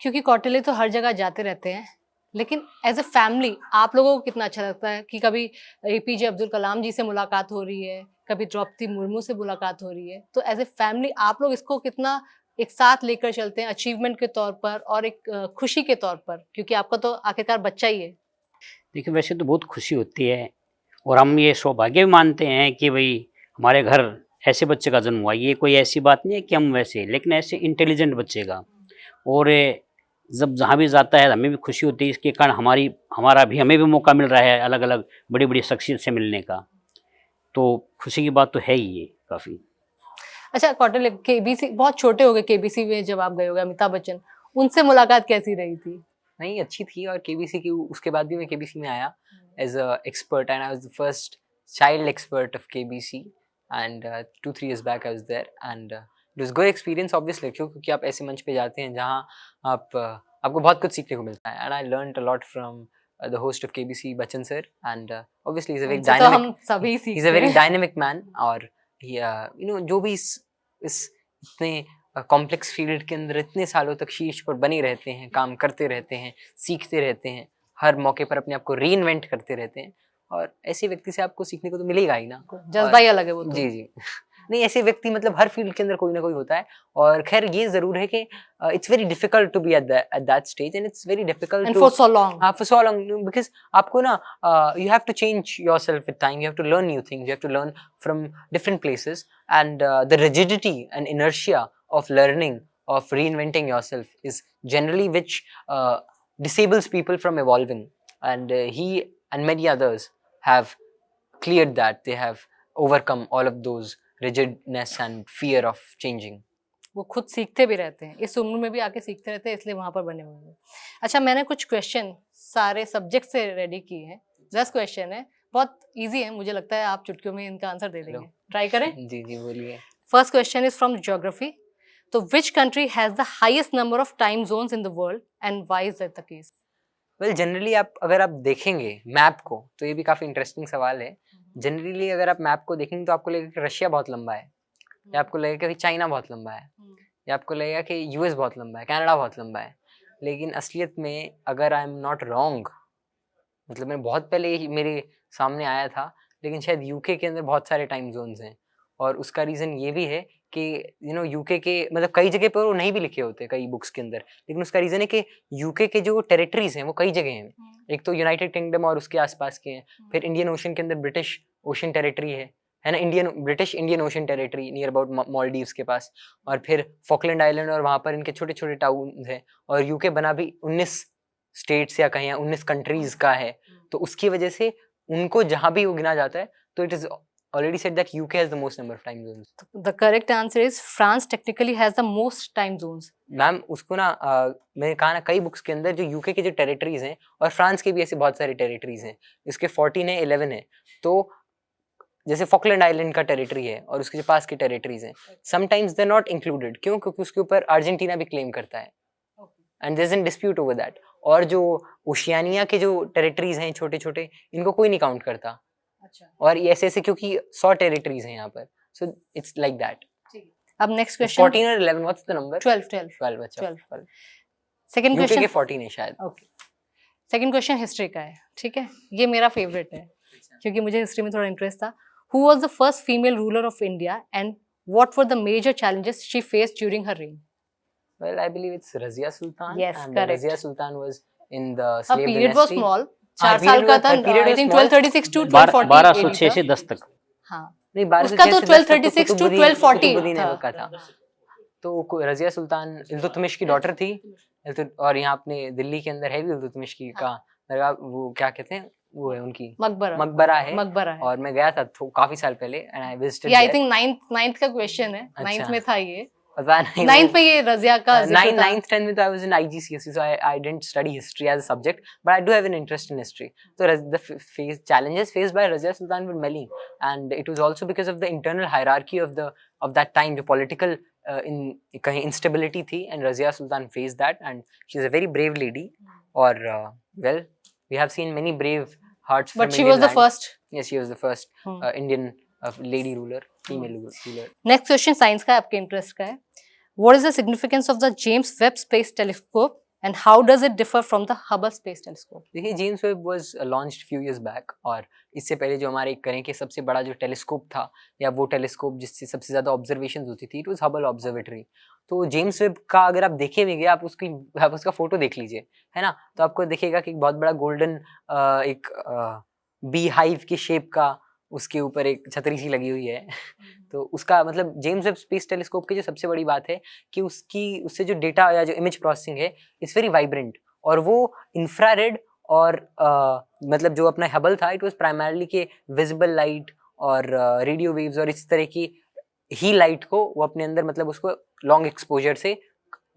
क्योंकि कौटिल्य तो हर जगह जाते रहते हैं, लेकिन एज ए फैमिली आप लोगों को कितना अच्छा लगता है कि कभी APJ अब्दुल कलाम जी से मुलाकात हो रही है, कभी द्रौपदी मुर्मू से मुलाकात हो रही है, तो एज ए फैमिली आप लोग इसको कितना एक साथ लेकर चलते हैं अचीवमेंट के तौर पर और एक खुशी के तौर पर, क्योंकि आपका तो आखिरकार बच्चा ही है। देखिए, वैसे तो बहुत खुशी होती है, और हम ये सौभाग्य भी मानते हैं कि भाई हमारे घर ऐसे बच्चे का जन्म हुआ। ये कोई ऐसी बात नहीं है कि हम वैसे, लेकिन ऐसे इंटेलिजेंट बच्चे का। और जब जहाँ भी जाता है हमें भी खुशी होती है, इसके कारण हमें भी मौका मिल रहा है अलग अलग बड़ी बड़ी शख्सियत से मिलने का, तो खुशी की बात तो है ही ये काफ़ी। अच्छा, कौटिल्य KBC बहुत छोटे हो गए, KBC में जब आप गए होगे, अमिताभ बच्चन, उनसे मुलाकात कैसी रही थी? नहीं, अच्छी थी, और KBC की उसके बाद भी मैं KBC में आया as a expert, and I was the first child expert of KBC, and 2-3 years back I was there, and it was good experience obviously, क्योंकि आप ऐसे मंच पे जाते हैं जहाँ आप आपको बहुत कुछ सीखने को मिलता है, and I learned a lot from the host of KBC, Bachchan sir, and obviously he's a very उनसे तो dynamic, हम सभी he's a सीखते very हैं। dynamic man, और he, you know, जो भी इस इतने कॉम्प्लेक्स फील्ड के अंदर इतने सालों तक शीर्ष पर बने रहते हैं, काम करते रहते हैं, सीखते रहते हैं, हर मौके पर अपने आप को रीइन्वेंट करते रहते हैं, और ऐसे व्यक्ति से आपको सीखने को तो मिलेगा ही ना। जज्बा ही अलग है वो तो। जी जी नहीं, ऐसे व्यक्ति मतलब हर फील्ड के अंदर कोई ना कोई होता है, और खैर ये जरूर है कि it's very difficult to be at that stage, and it's very difficult And to for so long. for so long, because आपको ना you have to change yourself with time, you have to learn new things, you have to learn from different places, and the rigidity and inertia of learning, of reinventing yourself is generally which disables people from evolving, and he and many others have cleared that, they have overcome all of those rigidness and fear of changing. वो खुद सीखते भी रहते हैं, इस उम्र में भी आके सीखते रहते हैं, इसलिए वहां पर बने हुए हैं। अच्छा, मैंने कुछ क्वेश्चन सारे सब्जेक्ट से रेडी किए हैं। 10 क्वेश्चन है, बहुत इजी है, मुझे लगता है आप चुटकियों में इनका आंसर दे देंगे। ट्राई करें। जी जी बोलिए। First question is from geography. तो which country has the highest number of time zones in the world and why is that the case? Well generally आप अगर आप देखेंगे मैप को, तो ये भी काफी इंटरेस्टिंग सवाल है। जनरली अगर आप मैप को देखेंगे तो आपको लगेगा कि रशिया बहुत लंबा है, या आपको लगेगा कि चाइना बहुत लंबा है, या आपको लगेगा कि यूएस बहुत लंबा है, कनाडा बहुत लंबा है। लेकिन असलियत में अगर आई एम नॉट रॉन्ग, मतलब मैं बहुत पहले ही मेरे सामने आया था, लेकिन शायद यूके के अंदर बहुत सारे टाइम जोन्स हैं, और उसका रीज़न ये भी है कि यू नो यूके के मतलब कई जगह पर वो नहीं भी लिखे होते कई बुक्स के अंदर, लेकिन उसका रीज़न है कि यूके के जो टेरिटरीज हैं वो कई जगह हैं। एक तो यूनाइटेड किंगडम और उसके आसपास के हैं, फिर इंडियन ओशन के अंदर ब्रिटिश ओशन टेरिटरी है ना, British Indian ocean territory near about Maldives के पास, और फिर फॉकलैंड आइलैंड और वहाँ पर इनके छोटे छोटे टाउन हैं, और यूके बना भी 19 स्टेट्स या कहीं 19 कंट्रीज का है, तो उसकी वजह से उनको जहाँ भी वो गिना जाता है, तो it is already said that UK has the most number of time zones. The correct answer is France technically has the most time zones. Ma'am उसको ना मैंने कहा ना कई बुक्स के अंदर जो यूके के जो टेरिटरीज हैं, और फ्रांस के भी ऐसे बहुत सारे टेरिटरीज हैं, इसके 14 है 11 है, तो जैसे फॉकलैंड आइलैंड का टेरिटरी है और उसके जो पास के टेरिटरीज हैं, समटाइम्स दे नॉट इंक्लूडेड। क्यों? क्योंकि उसके ऊपर अर्जेंटीना भी क्लेम करता है, and there is an dispute over that. और जो ओशियानिया के जो टेरिटरीज हैं छोटे छोटे, इनको कोई नहीं काउंट करता। अच्छा, और ये ऐसे ऐसे क्योंकि 100 टेरिटरीज हैं यहाँ पर, सो इट्स लाइक दैट। अब नेक्स्ट क्वेश्चन 14 और 11, व्हाट्स द नंबर? 12 12 अच्छा 12। सेकंड यूके क्वेश्चन के 14 है शायद। ओके, सेकंड क्वेश्चन हिस्ट्री का है, ठीक है, ये मेरा फेवरेट है क्योंकि मुझे हिस्ट्री में थोड़ा इंटरेस्ट था। Who was the first female ruler of India and what were the major challenges she faced during her reign? Well, I believe it's Razia Sultan. Yes, and correct. RaziaSultan was in the Her slave period was dynasty. small, हाँ, 4 साल का था, period was I think small. 1236 to 1240 1206 से 10 तक। हाँ, नहीं, उसका तो 1236 to 1240 1240 का था। तो रजिया सुल्तान इल्तुतमिश की डॉटर थी, और यहाँ अपने दिल्ली के अंदर है भी इल्तुतमिश की का वो क्या कहते हैं, वो है उनकी मकबरा है। और मैं गया था काफी साल पहले, एंड आई विजिटेड। ये आई थिंक 9th का क्वेश्चन है, 9th में था ये। पता नहीं 9th पे ये रजिया का 9th 10th में तो I was in IGCSE, so I didn't study history as a subject, but I do have an interest in history. So the challenges faced by Razia Sultan were many, and it was also because of the internal hierarchy of that time, जो political कहीं instability थी, and Razia Sultan faced that, and she's a very brave lady. और well, we have seen many brave hearts from but she Indian was the land. first. Yes, she was the first Indian lady ruler, female ruler. Next question science का, आपके interest का है। What is the significance of the James Webb Space Telescope and how does it differ from the Hubble Space Telescope? देखिए, James Webb was launched few years back, और इससे पहले जो हमारे करें कि सबसे बड़ा जो टेलीस्कोप था, या वो टेलीस्कोप जिससे सबसे ज़्यादा ऑब्जर्वेशन होती थी, इट वाज हबल ऑब्जर्वेटरी। तो जेम्स वेब का अगर आप देखेंगे, आप उसका फोटो देख लीजिए, है ना, तो आपको दिखेगा कि एक बहुत बड़ा गोल्डन एक बी हाइव की शेप का उसके ऊपर एक छतरी सी लगी हुई है। तो उसका मतलब जेम्स वेब स्पेस टेलीस्कोप की जो सबसे बड़ी बात है कि उससे जो डेटा या जो इमेज प्रोसेसिंग है, इट्स वेरी वाइब्रेंट, और वो इंफ्रारेड और मतलब जो अपना हबल था, इट वाज प्राइमरली के विजिबल लाइट और रेडियो वेव्स और इस तरह की ही लाइट को वो अपने अंदर मतलब उसको लॉन्ग एक्सपोजर से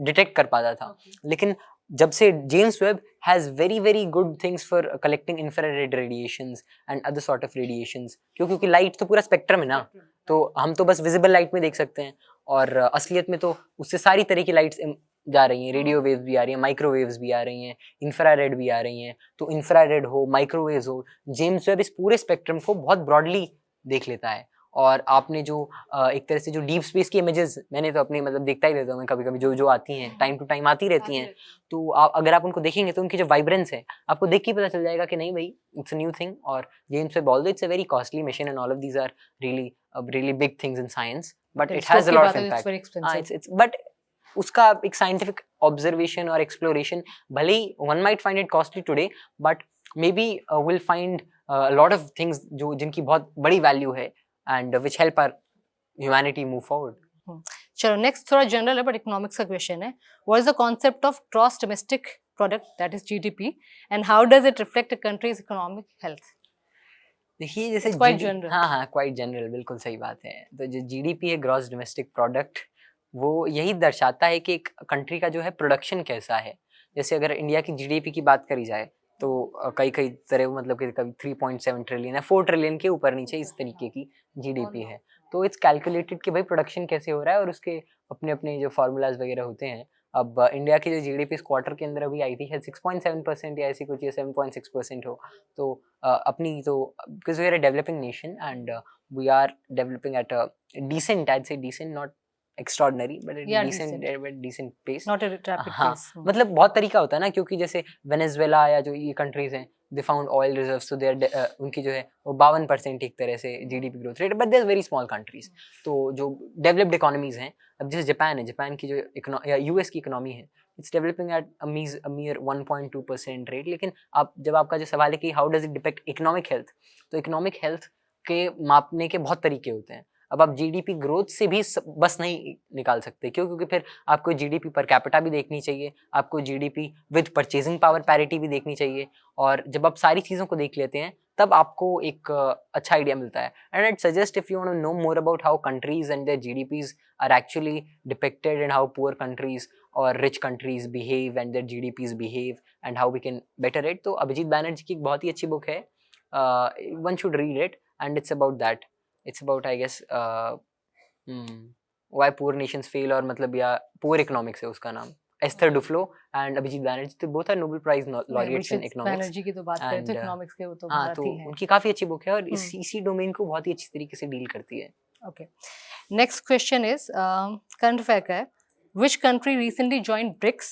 डिटेक्ट कर पाता था। लेकिन जब से James Webb has very good things for collecting infrared radiations and other sort of radiations, क्योंकि लाइट तो पूरा स्पेक्ट्रम है ना, तो हम तो बस विजिबल लाइट में देख सकते हैं, और असलियत में तो उससे सारी तरह की लाइट्स जा रही हैं, रेडियो वेव्स भी आ रही हैं, माइक्रोवेव्स भी आ रही हैं, इंफ्रारेड भी आ रही हैं। तो इंफ्रारेड हो, माइक्रोवेव्स हो, जेम्स वेब इस पूरे स्पेक्ट्रम को बहुत ब्रॉडली देख लेता है। और आपने जो एक तरह से जो डीप स्पेस की इमेजेस, मैंने तो अपनी मतलब देखता ही रहता हूँ मैं कभी कभी, जो जो आती हैं टाइम टू टाइम आती रहती हैं, तो अगर आप उनको देखेंगे तो उनकी जो वाइब्रेंस है आपको देख के ही पता चल जाएगा कि नहीं भाई इट्स अ न्यू थिंग। और James Webb although it's a very costly mission and all of these are really big things in science, but it has a lot of impact. It's but उसका एक scientific observation और exploration, भले ही one might find it costly today, but maybe will find lot of things जो जिनकी बहुत बड़ी value है and which help our humanity move forward. चलो नेक्स्ट थोड़ा जनरल है बट इकोनॉमिक्स का क्वेश्चन है। What is the concept of gross domestic product, that is GDP, and how does it reflect a countries economic health? देखिए जैसे It's quite general. हाँ quite general, बिल्कुल सही बात है। तो जो जीडीपी है, ग्रॉस डोमेस्टिक प्रोडक्ट, वो यही दर्शाता है कि एक कंट्री का जो है प्रोडक्शन कैसा है। जैसे अगर इंडिया की जीडीपी की बात करी जाए तो कई कई तरह मतलब कि कभी 3.7 ट्रिलियन है, 4 ट्रिलियन के ऊपर नीचे इस तरीके की जीडीपी है। तो इट्स कैलकुलेटेड कि भाई प्रोडक्शन कैसे हो रहा है, और उसके अपने अपने जो फार्मूलाज वगैरह होते हैं। अब इंडिया की जो जीडीपी इस क्वार्टर के अंदर अभी आई थी, शायद 6.7% या ऐसी कुछ, या 7.6% हो। तो अपनी तो because we are a developing nation and we are developing at a decent, I'd say decent, not extraordinary, but a Yeah, decent pace. Not a rapid हाँ, pace. मतलब बहुत तरीका होता है ना, क्योंकि जैसे वेनेजुएला या जो ये कंट्रीज हैं, दे फाउंड ऑयल रिजर्व्स, तो देयर उनकी जो है वो 52% एक तरह से GDP growth rate, but they are very small countries. तो जो डेवलप्ड इकोनॉमीज हैं, अब जैसे जापान है, जापान की जो या यूएस की इकोनॉमी है, it's developing at a mere 1.2% rate. लेकिन आप जब आपका जो सवाल है कि how does it depict economic health, तो इकोनॉमिक हेल्थ के मापने के बहुत तरीके होते हैं। अब आप जीडीपी ग्रोथ से भी बस नहीं निकाल सकते, क्यों? क्योंकि फिर आपको जीडीपी पर कैपिटा भी देखनी चाहिए, आपको GDP with purchasing power parity भी देखनी चाहिए, और जब आप सारी चीज़ों को देख लेते हैं तब आपको एक अच्छा आइडिया मिलता है। And I'd suggest if you want to know more about how countries and their GDPs are actually depicted and how poor countries or rich countries behave and their GDPs behave and how we can better it, तो अभिजीत बैनर्जी की एक बहुत ही अच्छी book है, one should read it, and it's about that. It's about, I guess, why poor nations fail, और मतलब या poor economics है उसका नाम। Esther Duflo and Abhijit Banerjee, तो both are Nobel prize laureates in economics. Banerjee की तो बात करें तो इकोनॉमिक्स के वो तो हाँ, तो भारत ही है। उनकी काफी अच्छी बुक है, और इसी डोमेन को बहुत ही अच्छी तरीके से डील करती है। Okay. Next question is current affair का है. Which country recently joined BRICS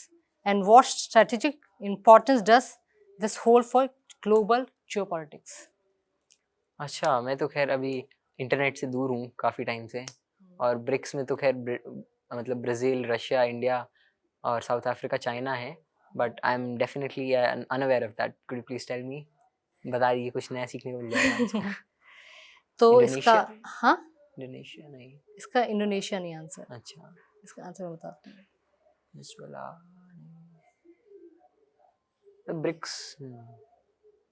and what strategic importance does this hold for global geopolitics? अच्छा, मैं तो खैर अभी इंटरनेट से दूर हूँ काफ़ी टाइम से, और ब्रिक्स में तो खैर मतलब ब्राज़ील, रशिया, इंडिया और साउथ अफ्रीका, चाइना है, but I am definitely unaware of that. Could you please tell me? बता दीजिए, कुछ नया सीखने को मिल जाएगा। तो इसका हाँ, इंडोनेशिया नहीं, इसका इंडोनेशिया नहीं आंसर। अच्छा, इसका आंसर मैं बताती हूँ। ब्रिक्स,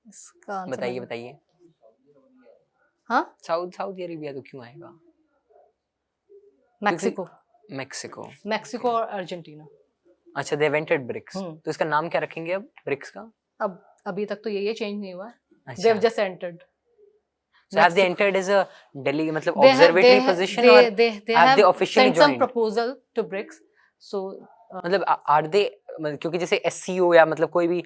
इसका आंसर बताइए बताइए। हाँ, सऊदी अरेबिया तो क्यों आएगा? मैक्सिको। मैक्सिको और अर्जेंटीना। अच्छा, दे इन्वेंटेड ब्रिक्स, तो इसका नाम क्या रखेंगे अब ब्रिक्स का? अब अभी तक तो ये चेंज नहीं हुआ। अच्छा। They've just entered. So have they entered as a Delhi मतलब observatory position, or have they officially sent some joined? proposal to BRICS. So मतलब are they, क्योंकि जैसे SCO या मतलब कोई भी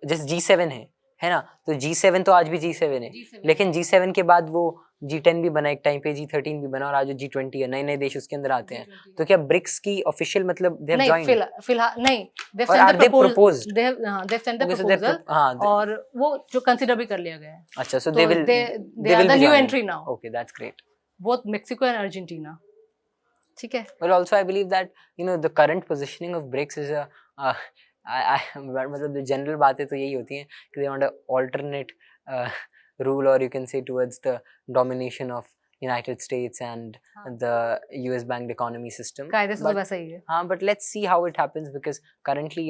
जैसे G7 है ना, तो G7 तो आज भी G7 है, लेकिन G7 के बाद वो G10 भी बना एक टाइम पे, G13 भी बना, और आज G20 है, नए नए देश उसके अंदर आते हैं। तो क्या ब्रिक्स की ऑफिशियल मतलब they have joined? फिलहाल नहीं, they've or sent are the they proposal. proposed? They've sent the Okay, so they're proposal, हाँ, और वो जो कंसीडर भी कर लिया गया है। अच्छा, so तो they will they are the new entry now. Okay, that's great. Both Mexico and Argentina. ठीक है। Well, also I believe that the current positioning of BRICS is a मतलब जो जनरल बातें तो यही होती हैं कि they want a alternate rule, or you can say towards the domination of United States and the US banked economy system. कायदे से तो वैसा ही है। हाँ, but let's see how it happens, because currently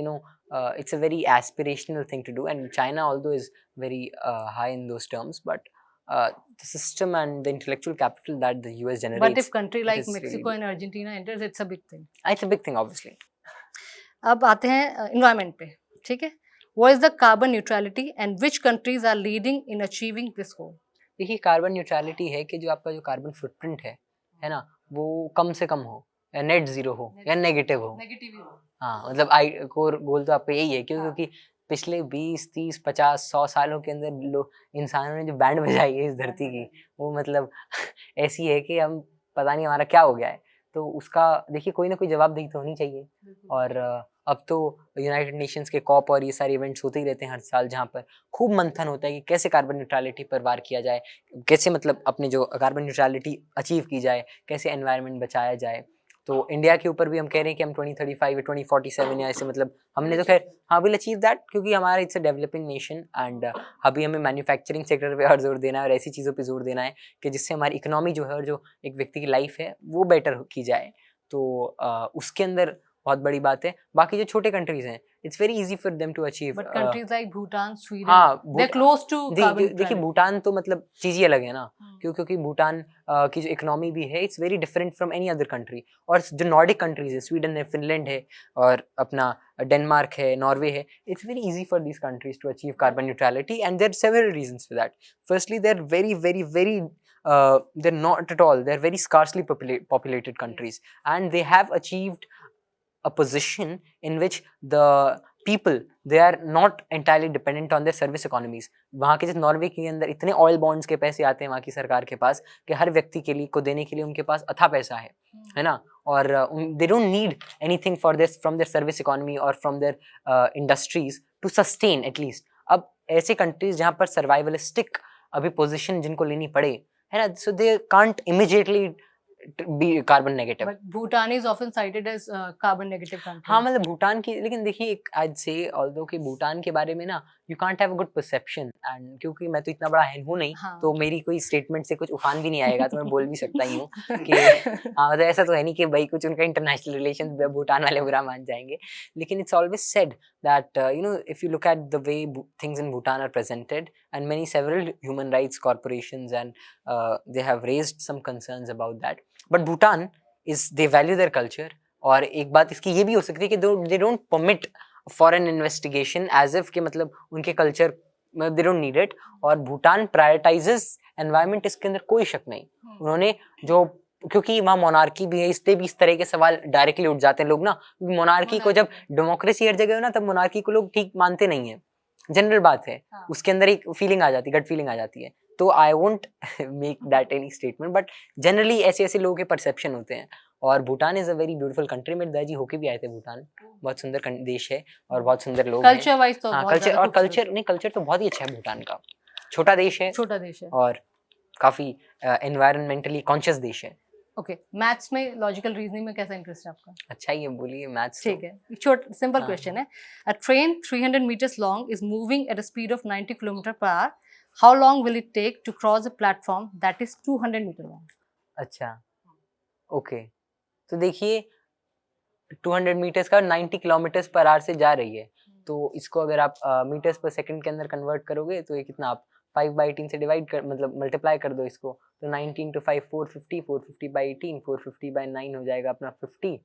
it's a very aspirational thing to do, and China although is very high in those terms, but the system and the intellectual capital that the US generates. But if country like Mexico and Argentina enters, it's a big thing. It's a big thing, obviously. अब आते हैं environment पे, ठीक है? What is the carbon neutrality and which countries are leading in achieving this goal? देखिए carbon neutrality है कि जो आपका जो कार्बन फुटप्रिंट है ना, वो कम से कम हो या नेट जीरो हो या नेगेटिव हो। हाँ मतलब आई कोर गोल तो आपका यही है क्यों, क्योंकि पिछले 20 30 50 100 सालों के अंदर लोग इंसानों ने जो बैंड बजाई है इस धरती की, वो मतलब ऐसी है कि हम पता नहीं हमारा क्या हो गया है। तो उसका देखिए कोई ना कोई जवाबदेही तो होनी चाहिए। और अब तो यूनाइटेड नेशंस के कॉप और ये सारे इवेंट्स होते ही रहते हैं हर साल, जहाँ पर खूब मंथन होता है कि कैसे कार्बन न्यूट्रलिटी पर वार किया जाए, कैसे मतलब अपने जो कार्बन न्यूट्रलिटी अचीव की जाए, कैसे एनवायरनमेंट बचाया जाए। तो इंडिया के ऊपर भी हम कह रहे हैं कि हम 2035 या 2047 या ऐसे मतलब हमने तो खैर हाँ विल अचीव दैट, क्योंकि हमारा it's a developing nation and अभी हमें मैन्युफैक्चरिंग सेक्टर पे और जोर देना है और ऐसी चीज़ों पे जोर देना है कि जिससे हमारी इकोनॉमी जो है और जो एक व्यक्ति की लाइफ है वो बेटर की जाए। तो उसके अंदर बहुत बड़ी बात है। बाकी जो छोटे कंट्रीज हैं it's very easy for them to achieve. But countries like Bhutan, Sweden, हाँ दे क्लोज टू कार्बन देखिए भूटान तो मतलब चीज ही अलग है ना, क्योंकि भूटान की जो इकोनॉमी भी है it's very different from any other country. और जो नॉर्डिक कंट्रीज है, स्वीडन है, फिनलैंड है और अपना डेनमार्क है, नॉर्वे है, it's very easy for these countries to achieve carbon neutrality and there are several reasons for that. Firstly they are very they're not at all, they're very scarcely populated countries and they have achieved a position in which the people they are not entirely dependent on their service economies। वहाँ के जैसे Norway के अंदर इतने oil bonds के पैसे आते हैं वहाँ की सरकार के पास कि हर व्यक्ति के लिए को देने के लिए उनके पास अथाह पैसा है ना। और they don't need anything for this from their service economy or from their industries to sustain at least। अब ऐसे कंट्रीज जहाँ पर सर्वाइवलिस्टिक अभी पोजीशन जिनको लेनी पड़े है ना, so they can't immediately be carbon negative। But Bhutan is often cited as carbon negative country। हाँ मतलब भूटान की, लेकिन देखिए आज से ऑल्दो कि भूटान के बारे में ना you can't have a good perception and क्योंकि मैं तो इतना बड़ा है हूँ नहीं, हाँ। तो मेरी कोई स्टेटमेंट से कुछ उफान भी नहीं आएगा तो मैं बोल भी सकता ही हूँ कि हाँ मतलब ऐसा तो है नहीं कि भाई कुछ उनका इंटरनेशनल रिलेशन भूटान वाले बुरा मान जाएंगे। लेकिन it's always said that if you look at the way things in Bhutan are presented and many several human rights corporations and they have raised some concerns about that, but Bhutan is they value their culture। और एक बात इसकी ये भी हो सकती है कि they don't permit foreign investigation as if कि मतलब उनके culture they don't need it। और भूटान प्रायोरिटाइजेस एनवायरनमेंट, इसके अंदर कोई शक नहीं। उन्होंने जो क्योंकि वहाँ मोनार्की भी है, इसलिए भी इस तरह के सवाल डायरेक्टली उठ जाते हैं लोग ना। मोनार्की को जब डेमोक्रेसी हर जगह हो ना तब मोनार्की को लोग ठीक मानते नहीं है, जनरल बात है। हाँ। उसके अंदर एक फीलिंग आ जाती है, गट फीलिंग आ जाती है। तो I won't make that any statement, but generally ऐसे ऐसे लोगों के परसेप्शन होते हैं। और Bhutan is a very beautiful country. मेरे दादाजी होके भी आए थे भूटान, बहुत सुंदर देश है और बहुत सुंदर लोग हैं। कल्चर वाइज तो हाँ बहुत कल्चर ज्यादा और खूबसूरत कल्चर नहीं, कल्चर तो बहुत ही अच्छा है भूटान का। छोटा देश है है। और काफी एनवायरमेंटली कॉन्शियस देश है। ओके, मैथ्स में लॉजिकल रीजनिंग में कैसा इंटरेस्ट है आपका? अच्छा ये बोलिए मैथ्स। ठीक है, छोटा सिंपल हाँ। क्वेश्चन है। अ train 300 meters long is moving at a speed of 90 km/h। How long will it take to cross a platform that is 200 meter long? अच्छा ओके, तो देखिए 200 मीटर्स का 90 किलोमीटर्स पर आवर से जा रही है, तो इसको अगर आप मीटर्स पर सेकंड के अंदर कन्वर्ट करोगे तो ये कितना, आप 5/18 से डिवाइड कर मतलब मल्टीप्लाई कर दो इसको, तो 19 × 5 450, 450/18, 450/9 हो जाएगा अपना 50